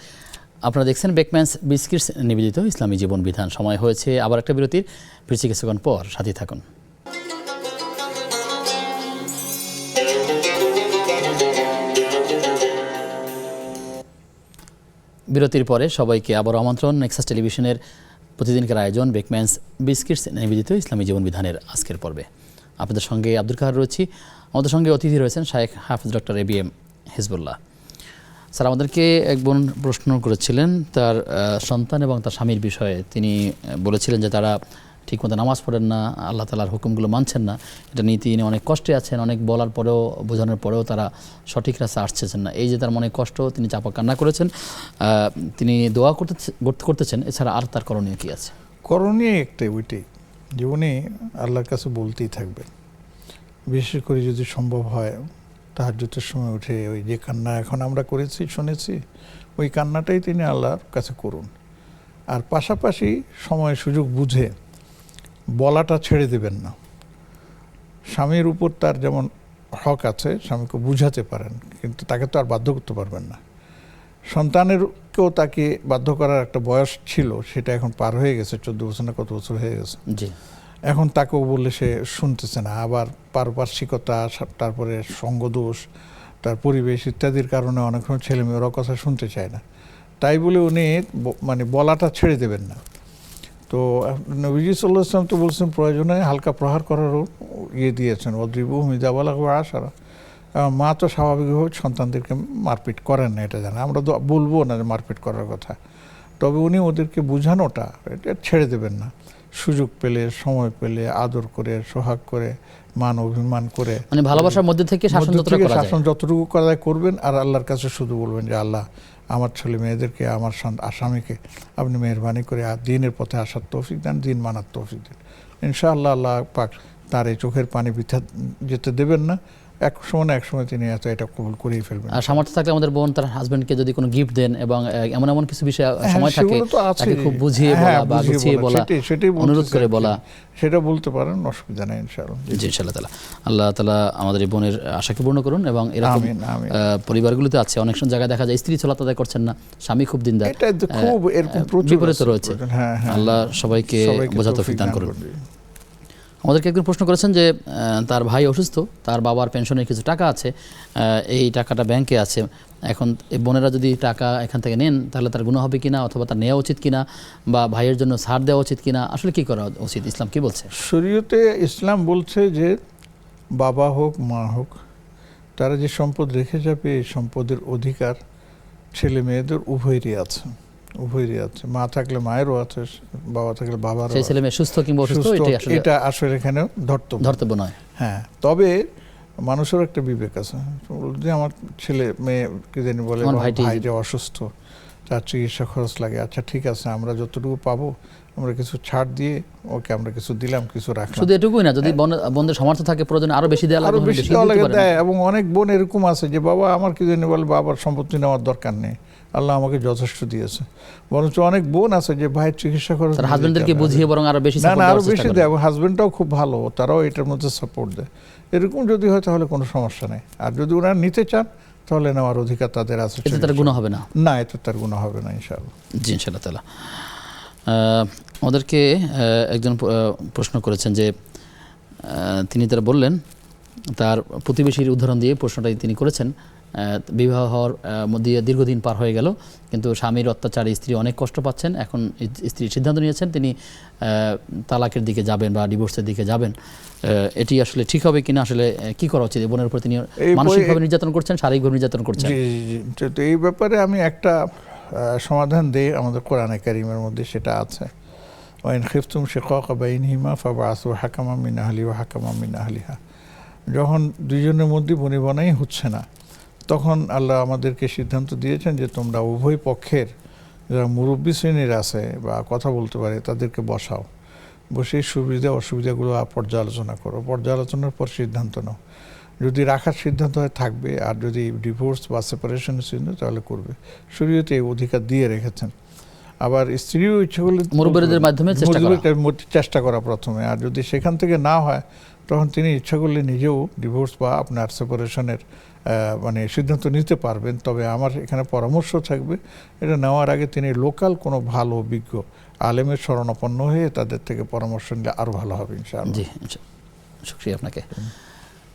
আপনারা দেখছেন বেকম্যানস বিস্কিটস নিবেদিত ইসলামী জীবন বিধান। সময় হয়েছে আবার একটা বিরতির, ফিরছি কিছুক্ষণ পর, সাথে থাকুন। বিরতির পরে সবাইকে আবার আমন্ত্রণ নেক্সাস টেলিভিশনের প্রতিদিনকার আয়োজন বেকম্যানস বিস্কিটস নিবেদিত ইসলামী জীবন বিধানের আজকের পর্বে। আপনাদের সঙ্গে আব্দুল কাহার রয়েছি, আমাদের সঙ্গে অতিথি রয়েছেন শায়েখ হাফিজ ডক্টর ABM হিজবুল্লাহ। স্যার, আমাদেরকে এক বোন প্রশ্ন করেছিলেন তার সন্তান এবং তার স্বামীর বিষয়ে। তিনি বলেছিলেন যে তারা ঠিকমতো নামাজ পড়েন না, আল্লাহ তাআলার হুকুমগুলো মানছেন না, এটা নিয়ে তিনি অনেক কষ্টে আছেন। অনেক বলার পরেও, বোঝানোর পরেও তারা সঠিক রাস্তায় আসছেন না। এই যে তার মনে কষ্ট, তিনি চাপা কান্না করেছেন, তিনি দোয়া করতেছেন। এছাড়া আর তার করণীয় কী আছে? করণীয় একটাই, ওইটাই জীবনে আল্লাহর কাছে বলতেই থাকবেন। বিশেষ করে যদি সম্ভব হয় তাহাজ্জুদের সময় উঠে ওই যে কান্না এখন আমরা করেছি, শুনেছি, ওই কান্নাটাই তিনি আল্লাহর কাছে করুন। আর পাশাপাশি সময় সুযোগ বুঝে বলাটা ছেড়ে দেবেন না। স্বামীর উপর তার যেমন হক আছে, স্বামীকে বুঝাতে পারেন, কিন্তু তাকে তো আর বাধ্য করতে পারবেন না। সন্তানেরকেও তাকে বাধ্য করার একটা বয়স ছিল, সেটা এখন পার হয়ে গেছে, 14 বছর না কত বছর হয়ে গেছে। জি, এখন তাকেও বললে সে শুনতেছে না। আবার পারিপার্শ্বিকতা, তারপরে সঙ্গদোষ, তার পরিবেশ ইত্যাদির কারণে অনেক সময় ছেলেমেয়েরা কথা শুনতে চায় না। তাই বলে উনি মানে বলাটা ছেড়ে দেবেন না। তো নবীজি সাল্লাল্লাহু আলাইহি ওয়াসাল্লাম তো বলছেন প্রয়োজনে হালকা প্রহার করারও দিয়েছেন, অদ্রিবুহুম ইযা বালাগু আশারা। মা তো স্বাভাবিকভাবে সন্তানদেরকে মারপিট করেন না, এটা জানে। আমরা তো বলবো না যে মারপিট করার কথা, তবে উনি ওদেরকে বোঝানোটা এটা ছেড়ে দেবেন না। সুযোগ পেলে, সময় পেলে, আদর করে, সোহাগ করে, মান অভিমান করে, মানে ভালোবাসার মধ্যে থেকে শাসন যতটুকু করা যায় করবেন। আর আল্লাহর কাছে শুধু বলবেন যে আল্লাহ, আমার ছেলে মেয়েদেরকে, আমার স্বামীকে আপনি মেহরবানি করে দ্বীনের পথে আসার তৌফিক দেন, দ্বীন মানার তৌফিক দেন। ইনশাআল্লাহ আল্লাহ পাক তার এই চোখের পানি বৃথা যেতে দেবেন না। এক সময় তিনি এটা কবুল করেই ফেলবেন। আর সামর্থ্য থাকলে আমাদের বোন তার হাজবেন্ডকে যদি কোনো গিফট দেন এবং এমন কিছু বিষয় সময় থাকে তাকে খুব বুঝিয়ে বলা বা গুছিয়ে বলা, অনুরোধ করে বলা, সেটা বলতে পারেন, অসুবিধা নেই ইনশাআল্লাহ। জি ইনশাআল্লাহ তাআলা। আল্লাহ তাআলা আমাদের এই বোনের আশাকে পূর্ণ করুন। এবং এরকম পরিবারগুলোতে আছে অনেক জায়গায় দেখা যায় স্ত্রী সালাত আদায় করছেন না, স্বামী খুব দিনদার, এটা খুব এরকম বিপরীত রয়েছে। আল্লাহ সবাইকে বোঝা তৌফিক দান করুন। আমাদেরকে একজন প্রশ্ন করেছেন যে তার ভাই অসুস্থ, তার বাবার পেনশনের কিছু টাকা আছে, এই টাকাটা ব্যাংকে আছে। এখন এই বোনেরা যদি টাকা এখান থেকে নেন তাহলে তার গুনাহ হবে কিনা, অথবা তার নেওয়া উচিত কিনা, বা ভাইয়ের জন্য ছাড় দেওয়া উচিত কিনা, আসলে কি করা উচিত? ইসলাম কি বলছে? শরীয়তে ইসলাম বলছে যে বাবা হোক মা হোক, তারা যে সম্পদ রেখে যাবে এই সম্পদের অধিকার ছেলে মেয়েদের উভয়েরই আছে। মা থাকলে মায়েরও আছে, বাবা থাকলে বাবারও। সেই ছেলে মেয়ে সুস্থ কিংবা অসুস্থ এটা আসলে এখানে ধর্তব্য নয়। হ্যাঁ, তবে মানুষের একটা বিবেক আছে যে আমার ছেলে মেয়ে কি জানি বলে ভাই যে অসুস্থ, তার চিকিৎসা খরচ লাগে, আচ্ছা ঠিক আছে আমরা যতটুকু পাবো আমরা কিছু ছাড় দিয়ে ওকে আমরা কিছু দিলাম, কিছু রাখলাম। শুধু এটুকুই না, যদি বোনদের সামর্থ্য থাকে প্রয়োজন আরো বেশি দেওয়া লাগে দেয়। এবং অনেক বোন এরকম আছে যে বাবা আমার কি জানি বলে বাবার সম্পত্তি নেওয়ার দরকার নেই, আল্লাহ আমাকে যথেষ্ট দিয়েছে। বরঞ্চ অনেক বোন আছে যে ভাইয়ের চিকিৎসা খরচ তার হাজবেন্ডদেরকে বুঝিয়ে বরং আরো বেশি না সাপোর্ট না আরো দেওয়ার চেষ্টা বেশি করে। দেয়, এবং হাজবেন্ডটাও খুব ভালো, তারাও এটার মধ্যে সাপোর্ট দেয়। এরকম যদি হয় তাহলে কোনো সমস্যা নেই। আর যদি ওনারা নিতে চান তাহলে নেওয়ার অধিকার তাদের আছে। এতে তার গুনাহ হবে না? না, এতে তার গুনাহ হবে না ইনশাআল্লাহ। জি ইনশাআল্লাহ তাআলা। আমাদেরকে একজন প্রশ্ন করেছেন যে তিনি তারা বললেন তার প্রতিবেশীর উদাহরণ দিয়ে প্রশ্নটাই তিনি করেছেন। বিবাহ হওয়ার মধ্যে দীর্ঘদিন পার হয়ে গেল, কিন্তু স্বামীর অত্যাচারে স্ত্রী অনেক কষ্ট পাচ্ছেন। এখন স্ত্রী সিদ্ধান্ত নিয়েছেন তিনি তালাকের দিকে যাবেন বা ডিভোর্সের দিকে যাবেন। এটি আসলে ঠিক হবে কিনা, আসলে কি করা উচিত? বোনের উপর তিনি মানসিকভাবে নির্যাতন করছেন, শারীরিকভাবে নির্যাতন করছেন। জি জি জি। তো এই ব্যাপারে আমি একটা সমাধান দেই আমাদের কোরআনে কারীমের মধ্যে, সেটা আছে ওয়াইন খিফতুম শিকাকা বাইনহিমা ফাবআসু হাকামান মিন আহলি ওয়া হাকামান মিন আহলিহা। যখন দুইজনের মধ্যে বনিবনাই হচ্ছে না, তখন আল্লাহ আমাদেরকে সিদ্ধান্ত দিয়েছেন যে তোমরা উভয় পক্ষের যারা মুরব্বী শ্রেণীর আছে বা কথা বলতে পারে তাদেরকে বসাও, বসে সুবিধা অসুবিধাগুলো পর্যালোচনা করো, পর্যালোচনার পর সিদ্ধান্ত নাও। যদি রাখার সিদ্ধান্ত হয় থাকবে, আর যদি ডিভোর্স বা সেপারেশনের সিদ্ধান্ত তাহলে করবে। শরীয়তে এই অধিকার দিয়ে রেখেছেন। আবার স্ত্রীও ইচ্ছে করলে মুরব্বিদের মাধ্যমে চেষ্টা করা প্রথমে, আর যদি সেখান থেকে না হয় তখন তিনি ইচ্ছা করলে নিজেও ডিভোর্স বা আপনার সেপারেশনের মানে সিদ্ধান্ত নিতে পারবেন। তবে আমার এখানে পরামর্শ থাকবে, এটা নেওয়ার আগে তিনি লোকাল কোনো ভালো অভিজ্ঞ আলেমের শরণাপন্ন হয়ে তাদের থেকে পরামর্শ নিলে আরও ভালো হবে ইনশাআল্লাহ। জি শুকরিয়া আপনাকে।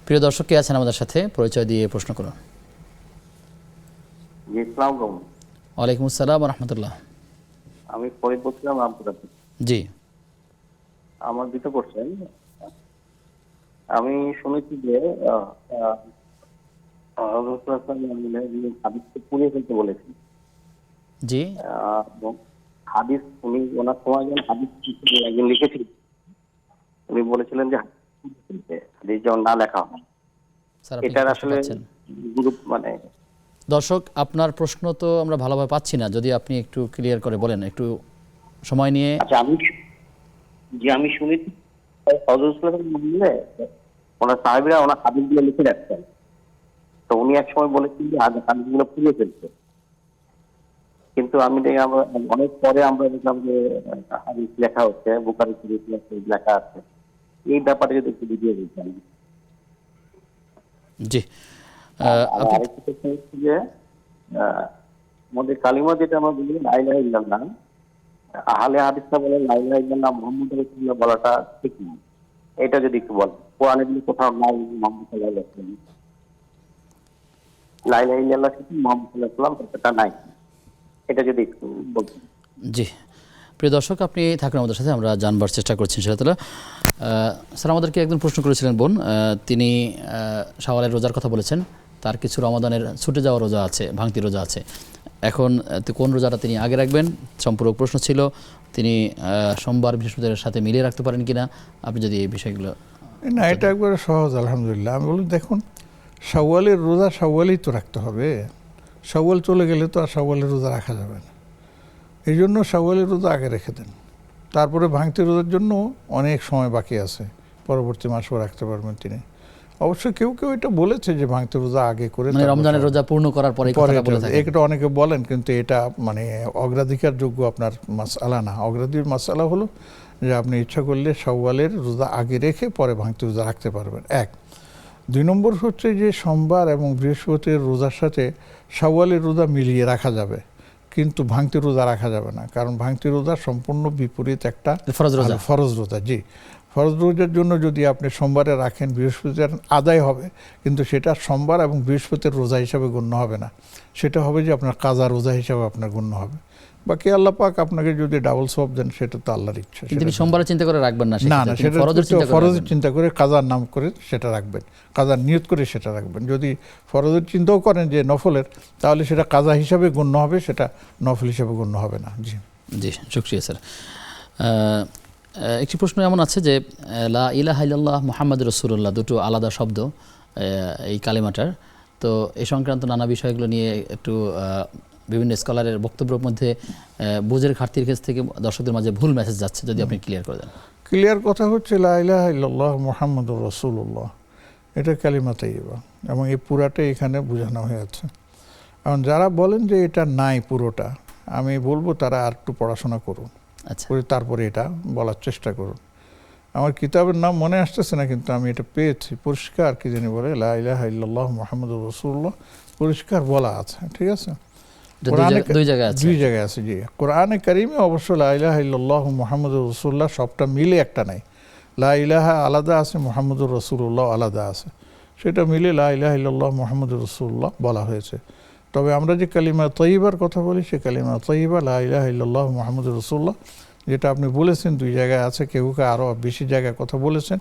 প্রিয় দর্শক কে আছেন আমাদের সাথে, পরিচয় দিয়ে প্রশ্ন করুন। জি, আসসালামু আলাইকুম। ওয়ালাইকুম আসসালাম ওয়া রাহমাতুল্লাহ। আমি ফরিদ বলছিলাম রামপুরা থেকে। জি আমার দুটো কোশ্চেন। আমি শুনেছি যে হাদিসকে পুড়িয়ে ফেলতে বলেছি। জি হাদিস উনি ওনার সময় যখন হাদিস একজন লিখেছিলেন, উনি বলেছিলেন যে হাদিস যেমন না লেখা হয়। স্যার আপনি এটার কষ্ট আসলে পাচ্ছেন? মানে দর্শক আপনার প্রশ্ন তো আমরা ভালোভাবে পাচ্ছি না, যদি আপনি একটু ক্লিয়ার করে বলেন, একটু সময় নিয়ে। আচ্ছা, আমি শুনেছি হযরত সাল্লাল্লাহু ওনার সাহাবীরা ওনার হাদিসগুলো লিখে রাখতেন। তো উনি এক সময় বলেছেন যে হাদিসগুলো পুড়িয়ে ফেলতে, কিন্তু অনেক পরে আমরা দেখলাম যে হাদিস লেখা হচ্ছে, বুখারী শরীফ লেখা আছে। এই ব্যাপারে যদি একটু বুঝিয়ে দিতেন। জি আরেকটা প্রশ্ন হচ্ছে যে আমাদের কালিমা যেটা আমরা বলি লা ইলাহা ইল্লাল্লাহ, আহলে হাদিসরা বলে লা ইলাহা ইল্লাল্লাহ মুহাম্মদুর রাসূলুল্লাহ বলাটা ঠিক না। এটা যদি একটু বলেন, কোরআনে যদি কোথাও নাই মুহাম্মদ সাল্লাল্লাহু আলাইহি ওয়াসাল্লাম, লা ইলাহা ইল্লাল্লাহ শুধু মুহাম্মদ সাল্লাল্লাহু আলাইহি ওয়াসাল্লাম এটা নাই, এটা যদি একটু বলতেন। জি প্রিয় দর্শক আপনি থাকুন আমাদের সাথে, আমরা জানবার চেষ্টা করছি ইনশাআল্লাহ। স্যার আমাদেরকে একজন প্রশ্ন করেছিলেন বোন, তিনি শাওয়ালের রোজার কথা বলেছেন, তার কিছু রমাদানের ছুটে যাওয়া রোজা আছে, ভাঙতি রোজা আছে। এখন কোন রোজাটা তিনি আগে রাখবেন সম্পূরক প্রশ্ন ছিল। তিনি সোমবার বৃহস্পতিবারের সাথে মিলিয়ে রাখতে পারেন কিনা, আপনি যদি এই বিষয়গুলো। না, এটা একবারে সহজ আলহামদুলিল্লাহ। আমি বলি দেখুন, শাওয়ালের রোজা শাওয়ালেই তো রাখতে হবে। শাওয়াল চলে গেলে তো আর শাওয়ালের রোজা রাখা যাবে না। এই জন্য শাওয়ালের রোজা আগে রেখে দেন। তারপরে ভাঙতি রোজার জন্য অনেক সময় বাকি আছে, পরবর্তী মাসেও রাখতে পারবেন তিনি। অবশ্য কেউ কেউ এটা বলেছে যে ভাঙতি রোজা আগে করে মানে রমজানের রোজা পূর্ণ করার পরে এটা অনেকে বলেন, কিন্তু এটা মানে অগ্রাধিকার যোগ্য আপনার মাসআলা না। অগ্রাধিকার মাসআলা হলো যে আপনি ইচ্ছা করলে শাওয়ালের রোজা আগে রেখে পরে ভাঙতি রোজা রাখতে পারবেন। 1 2 নম্বর হচ্ছে যে সোমবার এবং বৃহস্পতির রোজার সাথে শাওয়ালের রোজা মিলিয়ে রাখা যাবে, কিন্তু ভাঙতি রোজা রাখা যাবে না। কারণ ভাঙতি রোজা সম্পূর্ণ বিপরীত একটা ফরজ রোজা। জি, ফরজ রোজার জন্য যদি আপনি সোমবারে রাখেন, বৃহস্পতিবার আদায় হবে, কিন্তু সেটা সোমবার এবং বৃহস্পতির রোজা হিসাবে গণ্য হবে না। সেটা হবে যে আপনার কাজা রোজা হিসাবে আপনার গণ্য হবে। বাকি আল্লাহ পাক আপনাকে যদি ডাবল সওয়াব দেন সেটা তো আল্লাহর ইচ্ছা। তিনি সোমবারে চিন্তা করে রাখবেন না, না না, সেটা ফরজের চিন্তা করে কাজার নাম করে সেটা রাখবেন, কাজার নিয়ত করে সেটা রাখবেন। যদি ফরজের চিন্তাও করেন যে নফলের, তাহলে সেটা কাজা হিসাবে গণ্য হবে, সেটা নফল হিসাবে গণ্য হবে না। জি জি শুকরিয়া স্যার। একটি প্রশ্ন এমন আছে যে লা ইলাহা ইল্লাল্লাহ মুহাম্মাদুর রাসূলুল্লাহ দুটো আলাদা শব্দ এই কালিমাটার, তো এই সংক্রান্ত নানা বিষয়গুলো নিয়ে একটু বিভিন্ন স্কলারের বক্তব্যের মধ্যে বুঝের ঘাটতির কাছ থেকে দর্শকদের মাঝে ভুল মেসেজ যাচ্ছে, যদি আপনি ক্লিয়ার করে দেন। ক্লিয়ার কথা হচ্ছে লা ইলাহা ইল্লাল্লাহ মুহাম্মাদুর রাসূলুল্লাহ, এটা কালিমা তাইয়্যিবা, এবং এই পুরাটা এখানে বোঝানো হয়েছে। এখন যারা বলেন যে এটা নাই পুরোটা, আমি বলবো তারা আর একটু পড়াশোনা করুন, আচ্ছা করে তারপরে এটা বলার চেষ্টা করুন। আমার কিতাবের নাম মনে আসতেছে না, কিন্তু আমি এটা পেয়েছি পরিষ্কার, কি জানি বলে লা ইলাহা ইল্লাল্লাহ মুহাম্মাদুর রাসূলুল্লাহ, পরিষ্কার বলা আছে, ঠিক আছে? এটা কোরআনে- দুই জায়গায় আছে। দুই জায়গায় আছে, জি। কোরআনে কারিমে অবশ্য লা ইলাহা ইল্লাল্লাহু মুহাম্মাদুর রাসূলুল্লাহ সবটা মিলে একটা নাই, লা ইলাহা আলাদা আছে, মুহাম্মাদুর রাসূলুল্লাহ আলাদা আছে, সেটা মিলে লা ইলাহা ইল্লাল্লাহু মুহাম্মাদুর রাসূলুল্লাহ বলা হয়েছে। তবে আমরা যে কালিমা তয়্যিবার কথা বলি, সে কালিমা তয়্যিবা লা ইলাহা ইল্লাল্লাহু মুহাম্মাদুর রাসূলুল্লাহ, যেটা আপনি বলেছেন দুই জায়গায় আছে, কেউ আরও বেশি জায়গায় কথা বলেছেন।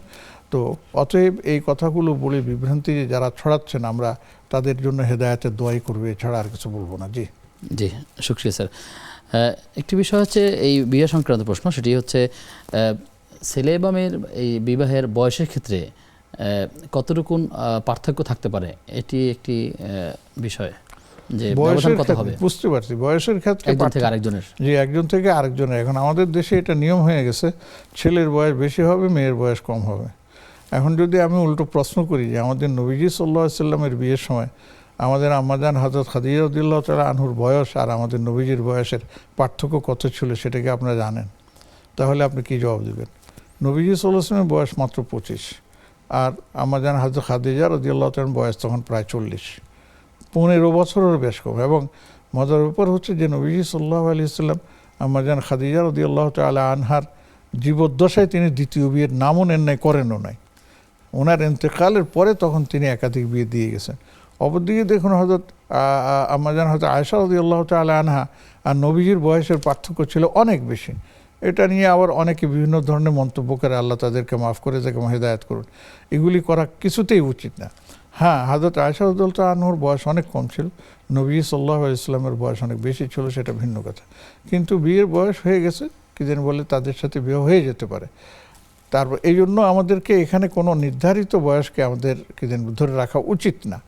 তো অতএব এই কথাগুলো বলে বিভ্রান্তি যারা ছড়াচ্ছেন, আমরা তাদের জন্য হেদায়েতের দোয়াই করবে, এছাড়া আর কিছু বলবো না। জি জি, শুক্রিয়া স্যার। একটি বিষয় হচ্ছে এই বিয়ে সংক্রান্ত প্রশ্ন, সেটি হচ্ছে ছেলে বা মেয়ের এই বিবাহের বয়সের ক্ষেত্রে কতটুকু পার্থক্য থাকতে পারে, এটি একটি বিষয়, যে ব্যবধান বয়সের কত হবে ক্ষেত্রে বুঝতে পারছি, বয়সের ক্ষেত্রে একজন থেকে আরেকজনের। জি, একজন থেকে আরেকজনের। এখন আমাদের দেশে এটা নিয়ম হয়ে গেছে, ছেলের বয়স বেশি হবে, মেয়ের বয়স কম হবে। এখন যদি আমি উল্টো প্রশ্ন করি যে আমাদের নবীজি সাল্লাল্লাহু আলাইহি সাল্লামের বিয়ের সময় আমাদের আম্মাজান হযরত খাদিজা রাদিয়াল্লাহু তাআলা আনহুর বয়স আর আমাদের নবীজির বয়সের পার্থক্য কত ছিল, সেটাকে আপনারা জানেন, তাহলে আপনি কি জবাব দেবেন? নবীজি সাল্লাল্লাহু আলাইহি সাল্লামের বয়স মাত্র 25, আর আম্মাজান হযরত খাদিজা রাদিয়াল্লাহু তাআলার বয়স তখন প্রায় 40, 15 বছরের বেশ কম। এবং মজার ব্যাপার হচ্ছে যে নবীজি সাল্লাল্লাহু আলাইহি সাল্লাম আম্মাজান খাদিজা রাদিয়াল্লাহু তাআলা আনহার জীবদ্দশায় তিনি দ্বিতীয় বিয়ের নামও নেন নাই, করেনও নাই। ওনার ইন্তেকালের পরে তখন তিনি একাধিক বিয়ে দিয়ে গেছেন। অপরদিকে দেখুন, হযরত আম্মাজান হযরত আয়েশা রাদিয়াল্লাহু তাআলা আনহা আর নবীজির বয়সের পার্থক্য ছিল অনেক বেশি। এটা নিয়ে আবার অনেকে বিভিন্ন ধরনের মন্তব্য করে, আল্লাহ তাদেরকে মাফ করে, তাকে হেদায়েত করুন। এগুলি করা কিছুতেই উচিত না। হ্যাঁ, হযরত আয়েশা রাদিয়াল্লাহু তাআলা আনহুর বয়স অনেক কম ছিল, নবী সাল্লাল্লাহু আলাইহি ওয়াসাল্লামের বয়স অনেক বেশি ছিল, সেটা ভিন্ন কথা। কিন্তু বিয়ের বয়স হয়ে গেছে, কি যেন বলে, তাদের সাথে বিয়ে হয়ে যেতে পারে। তারপর এই জন্য আমাদেরকে এখানে কোনো নির্ধারিত বয়সকে আমাদের কি যেন ধরে রাখা উচিত না।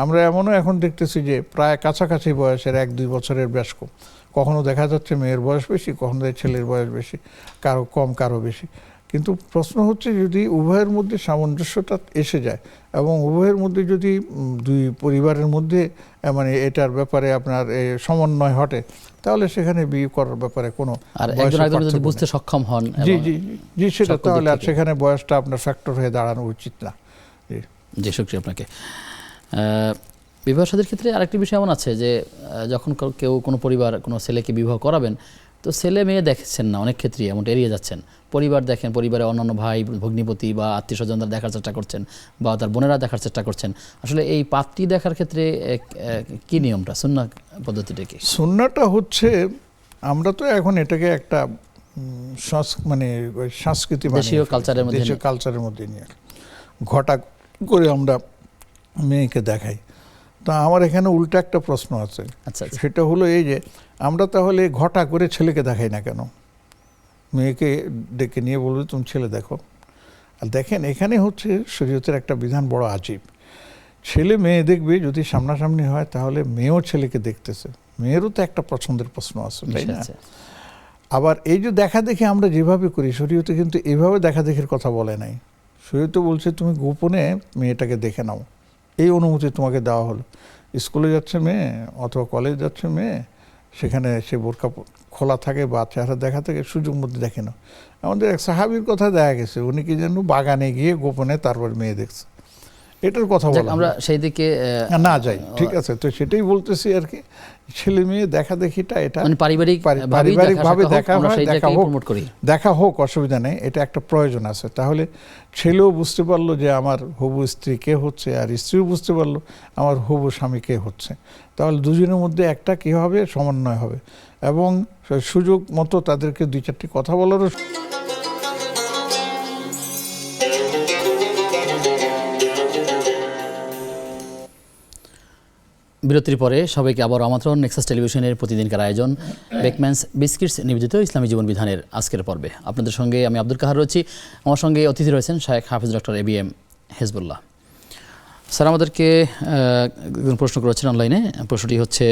আমরা এমনও এখন দেখতেছি যে প্রায় কাছাকাছি বয়সের 1-2 বছরের বেশ কম, কখনো দেখা যাচ্ছে মেয়ের বয়স বেশি, কখনো ছেলের বয়স বেশি, কারো কম কারো বেশি। কিন্তু প্রশ্ন হচ্ছে, যদি উভয়ের মধ্যে সামঞ্জস্যতা এসে যায় এবং উভয়ের মধ্যে যদি দুই পরিবারের মধ্যে মানে এটার ব্যাপারে আপনার সমন্বয় ঘটে, তাহলে সেখানে বিয়ে করার ব্যাপারে কোনো আর একজন আরেকজন যদি বুঝতে সক্ষম হন, জি জি জি, সেটা তাহলে আর সেখানে বয়সটা আপনার ফ্যাক্টর হয়ে দাঁড়ানো উচিত না। জি, শুকরিয়া আপনাকে। বিবাহ শাদীর ক্ষেত্রে আরেকটি বিষয় এমন আছে যে যখন কেউ কোনো পরিবার কোনো ছেলেকে বিবাহ করাবেন, তো ছেলে মেয়ে দেখছেন না, অনেক ক্ষেত্রেই এমনটা এড়িয়ে যাচ্ছেন। পরিবার দেখেন, পরিবারের অন্যান্য ভাই ভগ্নিপতি বা আত্মীয় স্বজনরা দেখার চেষ্টা করছেন, বা তার বোনেরা দেখার চেষ্টা করছেন। আসলে এই পাত্রী দেখার ক্ষেত্রে কি নিয়মটা, সুন্নাহ পদ্ধতিটা কি? সুন্নাহটা হচ্ছে, আমরা তো এখন এটাকে একটা মানে সংস্কৃতি, দেশীয় কালচারের মধ্যে নিয়ে ঘটা করে আমরা মেয়েকে দেখাই। তা আমার এখানে উল্টা একটা প্রশ্ন আছে। আচ্ছা, সেটা হলো এই যে, আমরা তাহলে ঘটা করে ছেলেকে দেখাই না কেন? মেয়েকে ডেকে নিয়ে বলবে তুমি ছেলে দেখো। আর দেখেন, এখানে হচ্ছে শরীয়তের একটা বিধান বড় আজীব। ছেলে মেয়ে দেখবে, যদি সামনাসামনি হয় তাহলে মেয়েও ছেলেকে দেখতেছে, মেয়েরও তো একটা পছন্দের প্রশ্ন আছে, তাই না? আবার এই যে দেখা দেখি আমরা যেভাবে করি, শরীয়তে কিন্তু এভাবে দেখা দেখির কথা বলে নাই। শরীয়তে বলছে তুমি গোপনে মেয়েটাকে দেখে নাও, এই অনুমতি তোমাকে দেওয়া হলো। স্কুলে যাচ্ছে মেয়ে অথবা কলেজ যাচ্ছে মেয়ে, সেখানে সে বোরকা খোলা থাকে বা চেহারা দেখা থাকে, সুযোগ মধ্যে দেখে নাও। আমাদের এক সাহাবীর কথা দেখা গেছে, উনি কি যেন বাগানে গিয়ে গোপনে তারপর মেয়ে দেখছে। এটার কথা বলা, আমরা সেই দিকে না যাই, ঠিক আছে? তো সেটাই বলতেছি আর কি, ছেলে মেয়ে দেখা দেখিটা এটা পারিবারিকভাবে দেখা হোক, অসুবিধা নেই, এটা একটা প্রয়োজন আছে। তাহলে ছেলেও বুঝতে পারলো যে আমার হবু স্ত্রী কে হচ্ছে, আর স্ত্রীও বুঝতে পারলো আমার হবু স্বামী কে হচ্ছে। তাহলে দুজনের মধ্যে একটা কি হবে, সমন্বয় হবে, এবং সুযোগ মতো তাদেরকে 2-4টি কথা বলারও। বিরতির পরে সবাইকে আবার আমন্ত্রণ নেক্সাস টেলিভিশনের প্রতিদিনকার আয়োজন বেকম্যানস বিস্কিটস নিবেদিত ইসলামী জীবন বিধানের আজকের পর্বে। আপনাদের সঙ্গে আমি আব্দুল কাহার রয়েছি, আমার সঙ্গে অতিথি রয়েছেন শায়েখ হাফিজ ডক্টর ABM হেজবুল্লাহ স্যার। আমাদেরকে প্রশ্ন করেছেন অনলাইনে, প্রশ্নটি হচ্ছে,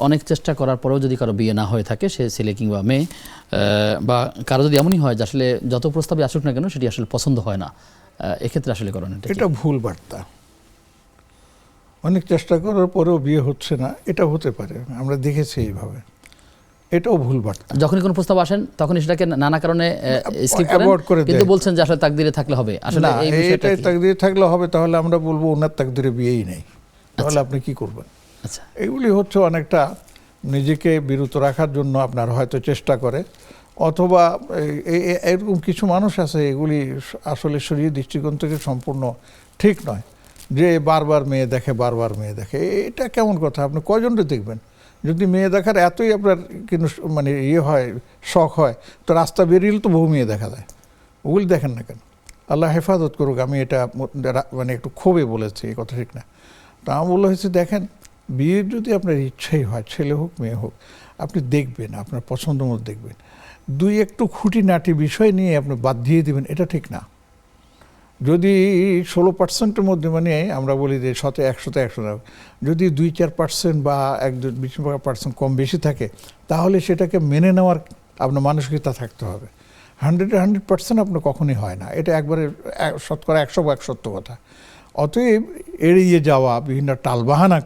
অনেক চেষ্টা করার পরেও যদি কারো বিয়ে না হয়ে থাকে, সে ছেলে কিংবা মেয়ে, বা কারো যদি এমনই হয় যে আসলে যত প্রস্তাবে আসুক না কেন সেটি আসলে পছন্দ হয় না, এক্ষেত্রে আসলে করণীয়? এটা ভুল বার্তা। অনেক চেষ্টা করার পরেও বিয়ে হচ্ছে না, এটা হতে পারে, আমরা দেখেছি এইভাবে, এটাও ভুল বার্তা। যখনই কোনো প্রস্তাব আসেন তখন সেটাকে নানা কারণে স্কিপ Avoid করে কিন্তু দেয়। বলছেন যে আসলে তাকদিরে থাকলে হবে। আসলে না, এই বিষয়টা এটাই কি? তাকদিরে থাকলে হবে, তাহলে আমরা বলবো ওনার তাকদিরে বিয়েই নেই, তাহলে আপনি কি করবেন? আচ্ছা, এগুলি হচ্ছে অনেকটা নিজেকে বিরত রাখার জন্য আপনার হয়তো চেষ্টা করে, অথবা এরকম কিছু মানুষ আছে, এগুলি আসলে শরীর দৃষ্টিকোণ থেকে সম্পূর্ণ ঠিক নয়, যে বারবার মেয়ে দেখে, বারবার মেয়ে দেখে। এটা কেমন কথা? আপনি কয়জনকে দেখবেন? যদি মেয়ে দেখার এতই আপনার কিন্তু মানে ইয়ে হয়, শখ হয়, তো রাস্তা বেরিয়ে তো বহু মেয়ে দেখা যায়, ওগুলি দেখেন না কেন? আল্লাহ হেফাজত করুক, আমি এটা মানে একটু ক্ষোভে বলেছি, এই কথা ঠিক না। তা আমার বলা হয়েছে, দেখেন, বিয়ের যদি আপনার ইচ্ছাই হয়, ছেলে হোক মেয়ে হোক, আপনি দেখবেন, আপনার পছন্দ মতো দেখবেন, দুই একটু খুঁটিনাটি বিষয় নিয়ে আপনি বাদ দিয়ে দেবেন, এটা ঠিক না। যদি 16% মধ্যে, মানে আমরা বলি যে 100-তে 100 না, যদি 2-4% বা 1-20% কম বেশি থাকে, তাহলে সেটাকে মেনে নেওয়ার আপনার মানসিকতা থাকতে হবে। 100% আপনার কখনই হয় না, এটা একবারে শতকরা 100 সত্য কথা। অতএব এড়িয়ে যাওয়া, বিভিন্ন টালবাহানা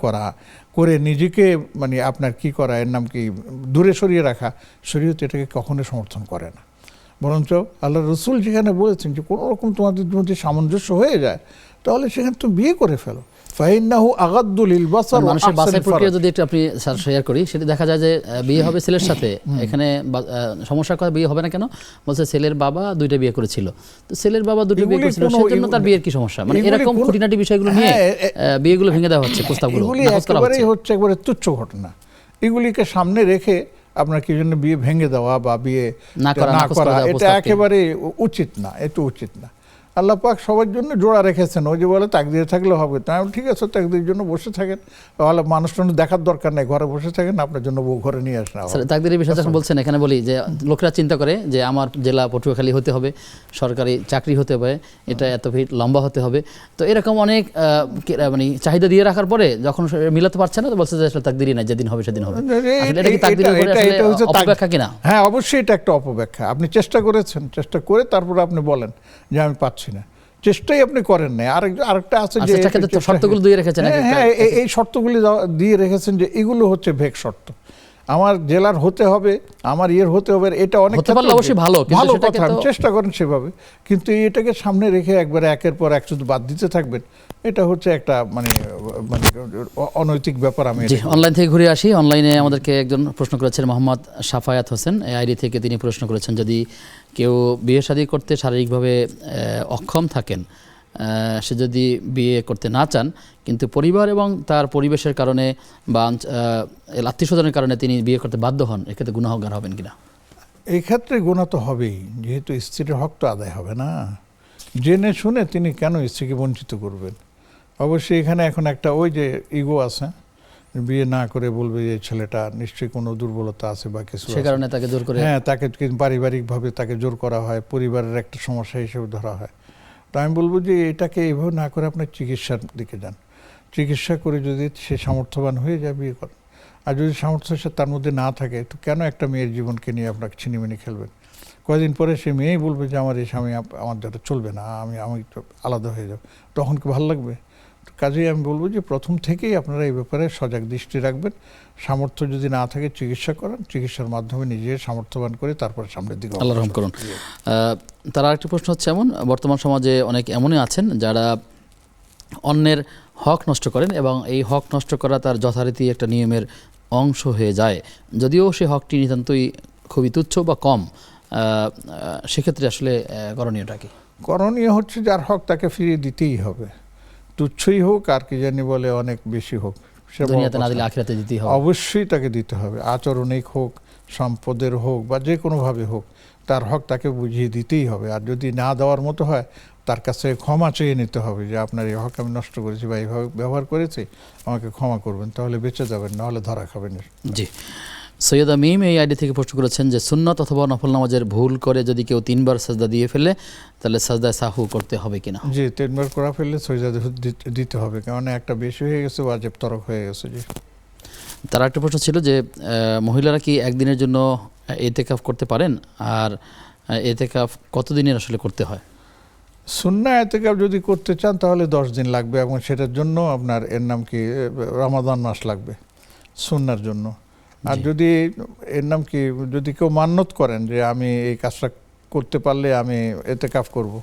করে নিজেকে মানে আপনার কি করা, এর নাম কি, দূরে সরিয়ে রাখা, শরীয়ত এটাকে কখনোই সমর্থন করে না। বরঞ্চ আল্লাহ রসুল যেখানে বলেছেন যে কোনো রকম তোমাদের মধ্যে সামঞ্জস্য হয়ে যায়, তাহলে সেখানে তুমি বিয়ে করে ফেলো। ফাইন্নাহু আগাদ্দু লিল বাসার। মানুষের বাছাই প্রক্রিয়া যদি একটু আপনি শেয়ার করি, সেটা দেখা যায় যে বিয়ে হবে ছেলের সাথে, এখানে সমস্যার কথা, বিয়ে হবে না কেন বলছে ছেলের বাবা 2টা বিয়ে করেছিল, তো ছেলের বাবা 2টা বিয়ে করেছিল, সেজন্য তার বিয়ের কি সমস্যা? মানে এরকম খুঁটিনাটি বিষয়গুলো নিয়ে বিয়েগুলো ভেঙে দেওয়া হচ্ছে, প্রস্তাবগুলো এগুলি নাকচ করা একেবারেই হচ্ছে। হচ্ছে একবারে তুচ্ছ ঘটনা। এগুলিকে সামনে রেখে আপনার কি জন্য বিয়ে ভেঙে দেওয়া বা বিয়ে না করা, এটা একেবারে উচিত না, এটা উচিত না। আল্লাহ পাক সবার জন্য জোড়া রেখেছেন, ওই যে বলে তাকদিরে থাকলে হবে, তাই ঠিক আছে, তাকদিরের জন্য বসে থাকেন, তাহলে মানুষ দেখার দরকার নেই, ঘরে বসে থাকেন, আপনার জন্য বউ ঘরে নিয়ে আসেন। তাকদিরের বিষয় যখন বলছেন, এখানে বলি যে লোকেরা চিন্তা করে যে আমার জেলা পটুয়াখালী হতে হবে, সরকারি চাকরি হতে হবে, এটা এত ফিট লম্বা হতে হবে, তো এরকম অনেক মানে চাহিদা দিয়ে রাখার পরে যখন মিলাতে পারছে না, তো বলছে যে আসলে তাকদিরই নাই, যেদিন হবে সেদিন হবে। আসলে এটা কি তাকদিরের উপরে আসলে অপব্যাখ্যা কিনা? হ্যাঁ, অবশ্যই এটা একটা অপব্যাখ্যা। আপনি চেষ্টা করেছেন, চেষ্টা করে তারপরে আপনি বলেন যে আমি পাচ্ছি না, চেষ্টাই আপনি করেন নাই। আরেকটা আছে যে শর্তগুলো দিয়ে রেখেছেন, হ্যাঁ, এই শর্তগুলি দিয়ে রেখেছেন যে এগুলো হচ্ছে ভেগ শর্ত, আমার জেলার হতে হবে, আমার ইয়ের হতে হবে, এটা অনেক অবশ্যই ভালো কথা, চেষ্টা করেন সেভাবে, কিন্তু এটাকে সামনে রেখে একবারে একের পর এক শুধু বাদ দিতে থাকবেন, এটা হচ্ছে একটা মানে অনৈতিক ব্যাপার। আমি অনলাইন থেকে ঘুরে আসি। অনলাইনে আমাদেরকে একজন প্রশ্ন করেছেন, মোহাম্মদ সাফায়াত হোসেন, এই আইডি থেকে তিনি প্রশ্ন করেছেন, যদি কেউ বিয়ে শাদী করতে শারীরিকভাবে অক্ষম থাকেন, সে যদি বিয়ে করতে না চান, কিন্তু পরিবার এবং তার পরিবেশের কারণে বা আত্মীয় স্বজনের কারণে তিনি বিয়ে করতে বাধ্য হন, এক্ষেত্রে গুনাহগার হবেন কিনা? এই ক্ষেত্রে গুনাহ তো হবেই, যেহেতু স্ত্রীর হক তো আদায় হবে না। জেনে শুনে তিনি কেন স্ত্রীকে বঞ্চিত করবেন? অবশ্যই এখানে এখন একটা ওই যে ইগো আছে, বিয়ে না করে বলবে যে ছেলেটা নিশ্চয়ই কোনো দুর্বলতা আছে বা কিছু, সে কারণে তাকে জোর করে, হ্যাঁ, তাকে পারিবারিকভাবে তাকে জোর করা হয়, পরিবারের একটা সমস্যা হিসেবে ধরা হয়। তো আমি বলবো যে এটাকে এইভাবে না করে আপনার চিকিৎসার দিকে যান, চিকিৎসা করে যদি সে সামর্থ্যবান হয়ে যায় বিয়ে করেন। আর যদি সামর্থ্য সে তার মধ্যে না থাকে, তো কেন একটা মেয়ের জীবনকে নিয়ে আপনাকে ছিনিমিনি খেলবেন? কয়েকদিন পরে সে মেয়েই বলবে যে আমার এই স্বামী আমার দ্বারা চলবে না, আমি তো আলাদা হয়ে যাব, তখন কি ভালো লাগবে? কাজেই আমি বলবো যে প্রথম থেকেই আপনারা এই ব্যাপারে সজাগ দৃষ্টি রাখবেন। সামর্থ্য যদি না থাকে চিকিৎসা করেন, চিকিৎসার মাধ্যমে নিজের সামর্থ্যবান করে তারপরে সামনের দিকে আল্লাহ রহম করুন। তার আরেকটি প্রশ্ন হচ্ছে, এমন বর্তমান সমাজে অনেক এমনই আছেন যারা অন্যের হক নষ্ট করেন এবং এই হক নষ্ট করা তার যথারীতি একটা নিয়মের অংশ হয়ে যায়, যদিও সে হকটি নিতান্তই খুবই তুচ্ছ বা কম, সেক্ষেত্রে আসলে করণীয়টা কি? করণীয় হচ্ছে যার হক তাকে ফিরিয়ে দিতেই হবে, তুচ্ছই হোক আর কি জানি বলে অনেক বেশি হোক, দুনিয়াতে না দিলে আখিরাতে দিতেই হবে, অবশ্যই তাকে দিতে হবে। আচরণিক হোক, সম্পদের হোক বা যে কোনোভাবে হোক, তার হক তাকে বুঝিয়ে দিতেই হবে। আর যদি না দেওয়ার মতো হয়, তার কাছে ক্ষমা চেয়ে নিতে হবে যে আপনার এই হক আমি নষ্ট করেছি বা এইভাবে ব্যবহার করেছি, আমাকে ক্ষমা করবেন, তাহলে বেঁচে যাবেন, নাহলে ধরা খাবেন। জি, সৈয়দা মিম এই আইডি থেকে প্রশ্ন করেছেন যে সুন্নত অথবা নফল নামাজের ভুল করে যদি কেউ 3 বার সাজদা দিয়ে ফেলে, তাহলে সাজদায় সাহু করতে হবে কিনা? জি, 3 বার করা ফেললে সাজদা দিতে হবে, কারণ একটা বেশি হয়ে গেছে, ওয়াজিব তরক হয়ে গেছে। জি, তার একটা প্রশ্ন ছিল যে মহিলারা কি একদিনের জন্য এতেকাফ করতে পারেন, আর এতেকাফ কতদিনের আসলে করতে হয়? সুন্নাহ এতেকাফ যদি করতে চান তাহলে 10 দিন লাগবে এবং সেটার জন্য আপনার এর নাম কি রমাদান মাস লাগবে সুন্নার জন্য। আর যদি এর নাম কি যদি কেউ মান্যত করেন যে আমি এই কাজটা করতে পারলে আমি এতেকাফ করব,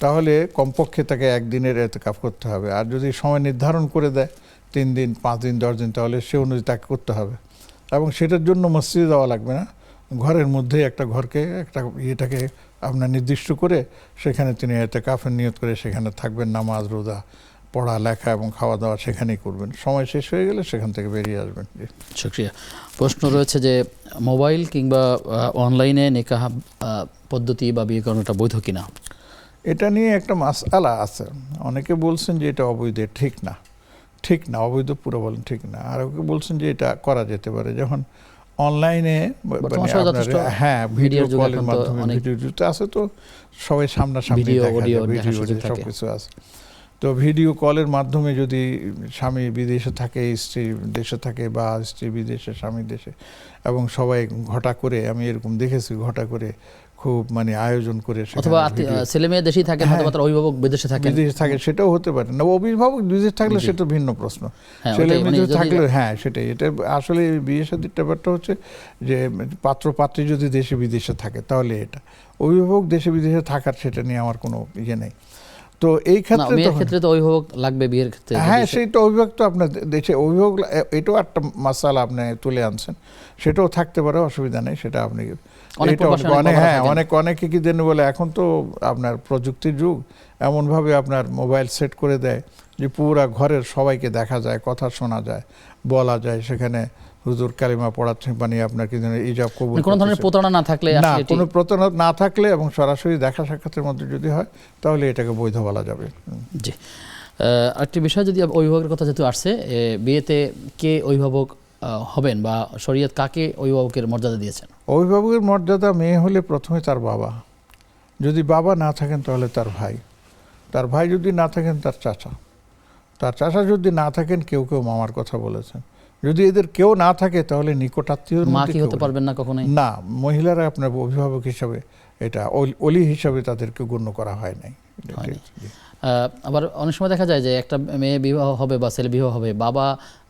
তাহলে কমপক্ষে তাকে 1 দিনের এতেকাফ করতে হবে। আর যদি সময় নির্ধারণ করে দেয় 3 দিন 5 দিন 10 দিন, তাহলে সে অনুযায়ী তাকে করতে হবে। এবং সেটার জন্য মসজিদে যাওয়া লাগবে না, ঘরের মধ্যে একটা ঘরকে একটা ইয়েটাকে আপনার নির্দিষ্ট করে সেখানে তিনি এতেকাফের নিয়ত করে সেখানে থাকবেন, নামাজ রোজা পড়া লেখা এবং খাওয়া দাওয়া সেখানেই করবেন। সময় শেষ হয়ে গেলে সেখান থেকে বেরিয়ে আসবেন। শুকরিয়া। প্রশ্ন রয়েছে যে মোবাইল কিংবা অনলাইনে নিকাহ পদ্ধতি বা বিয়ে করানোটা বৈধ কিনা? এটা নিয়ে একটা মাসআলা আছে, অনেকে বলছেন যে এটা অবৈধ, ঠিক না, ঠিক না, অবৈধ পুরো বলেন ঠিক না। আর ওকে বলছেন যে এটা করা যেতে পারে, যখন অনলাইনে হ্যাঁ ভিডিও কলের মাধ্যমে, ভিডিওতে আছে তো সবাই সামনাসামনি দেখা যায়, ভিডিও সবকিছু আছে। তো ভিডিও কলের মাধ্যমে যদি স্বামী বিদেশে থাকে, স্ত্রী দেশে থাকে, বা স্ত্রী বিদেশে স্বামী দেশে, এবং সবাই ঘটা করে, আমি এরকম দেখেছি ঘটা করে খুব মানে আয়োজন করে, অথবা ছেলে মেয়ে দেশেই থাকে, অভিভাবক বিদেশে থাকে, সেটাও হতে পারে না। অভিভাবক বিদেশে থাকলে সেটা ভিন্ন প্রশ্ন, ছেলে মেয়ে থাকলে হ্যাঁ সেটাই। এটা আসলে বিয়ে শাদীর ব্যাপারটা হচ্ছে যে পাত্র পাত্রী যদি দেশে বিদেশে থাকে তাহলে এটা, অভিভাবক দেশে বিদেশে থাকার সেটা নিয়ে আমার কোনো ইয়ে নেই। তো এই ক্ষেত্রে তো অভিভাবক লাগবে বিয়ের ক্ষেত্রে, হ্যাঁ সেইটা অভিভাবক তো আপনার দেশে অভিভাবক, এটাও একটা মাসালা আপনি তুলে আনছেন, সেটাও থাকতে পারে, অসুবিধা নেই। সেটা আপনি অনেকে কি জেনে বলে, এখন তো আপনার প্রযুক্তির যুগ, এমনভাবে আপনার মোবাইল সেট করে দেয় যে পুরা ঘরের সবাইকে দেখা যায়, কথা শোনা যায়, বলা যায়, সেখানে হুজুর কালিমা পড়াচ্ছেন, মানে আপনার কি ইজাব কবুল, কোনো ধরনের প্রতারণা না থাকলে, না কোনো প্রতারণা না থাকলে এবং সরাসরি দেখা সাক্ষাতের মধ্যে যদি হয় তাহলে এটাকে বৈধ বলা যাবে। জি, আরেকটি বিষয়, যদি অভিভাবকের কথা যেহেতু আসছে, বিয়েতে কে অভিভাবক হবেন বা শরীয়ত কাকে অভিভাবকের মর্যাদা দিয়েছেন? অভিভাবকের মর্যাদা মেয়ে হলে প্রথমে তার বাবা, যদি বাবা না থাকেন তাহলে তার ভাই, তার ভাই যদি না থাকেন তার চাচা, তার চাচা যদি না থাকেন কেউ কেউ মামার কথা বলেছেন। যদি এদের কেউ না থাকে তাহলে নিকটাত্মীয়, মা কি হতে পারবেন না কখনোই? না, মহিলারা আপনার অভিভাবক হিসাবে, এটা ওলি হিসাবে তাদেরকে গণ্য করা হয় নাই। আবার অনেক সময় দেখা যায় যে একটা মেয়ে বিবাহ হবে বা ছেলে বিবাহ হবে, বাবা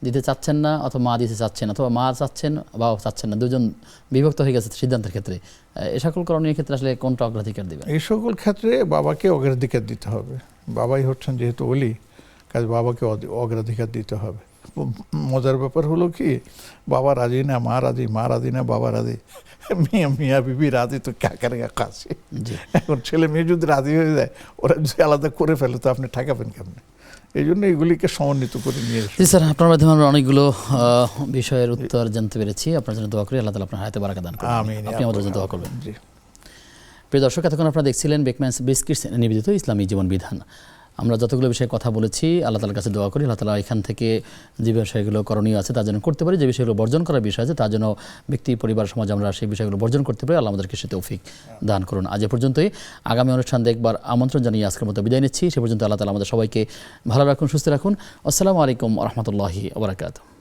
দিতে চাচ্ছেন না অথবা মা দিতে চাচ্ছেন, অথবা মা চাচ্ছেন বাবা চাচ্ছেন না, দুজন বিভক্ত হয়ে গেছে সিদ্ধান্তের ক্ষেত্রে। এই সকল করণীয় ক্ষেত্রে আসলে কোনটা অগ্রাধিকার দিবেন? এই সকল ক্ষেত্রে বাবাকে অগ্রাধিকার দিতে হবে। বাবাই হচ্ছেন যেহেতু ওলি, কাজ বাবাকে অগ্রাধিকার দিতে হবে। মজার ব্যাপার হলো কি, বাবা রাজি না মা রাজি, মা রাজি না বাবা রাজি, মিয়া বিবি রাজি, তো কাকার কাছে। এখন ছেলে মেয়ে যদি রাজি হয়ে যায়, ওরা যদি আলাদা করে ফেলে তো আপনি ঠেকাবেন কেমনে? এই জন্য এগুলিকে সমন্বিত করে নিয়ে এসেছি। স্যার, আপনার মাধ্যমে আমরা অনেকগুলো বিষয়ের উত্তর জানতে পেরেছি। আপনার জন্য দোয়া করি, আল্লাহ তাআলা আপনার হায়াতে বারাকা দান করুন। আপনি আমাদের জন্য দোয়া করবেন। প্রিয় দর্শক, এতক্ষণ আপনারা দেখছিলেন বেকম্যানস বিস্কিটস নিবেদিত ইসলামী জীবন বিধান। আমরা যতগুলো বিষয়ে কথা বলেছি, আল্লাহ তাআলার কাছে দোয়া করি আল্লাহ তাআলা এখান থেকে যে বিষয়গুলো করণীয় আছে তার জন্য করতে পারি, যে বিষয়গুলো বর্জন করার বিষয় আছে তার জন্য ব্যক্তি, পরিবার, সমাজ আমরা সেই বিষয়গুলো বর্জন করতে পারি। আল্লাহ আমাদেরকে সে তৌফিক দান করুন। আজ এ পর্যন্তই। আগামী অনুষ্ঠান দেখবার আমন্ত্রণ জানিয়ে আজকের মতো বিদায় নিচ্ছি। সে পর্যন্ত আল্লাহ তাআলা আমাদের সবাইকে ভালো রাখুন, সুস্থ রাখুন। আসসালামু আলাইকুম ওয়া রাহমাতুল্লাহি ওয়া বারাকাতুহু।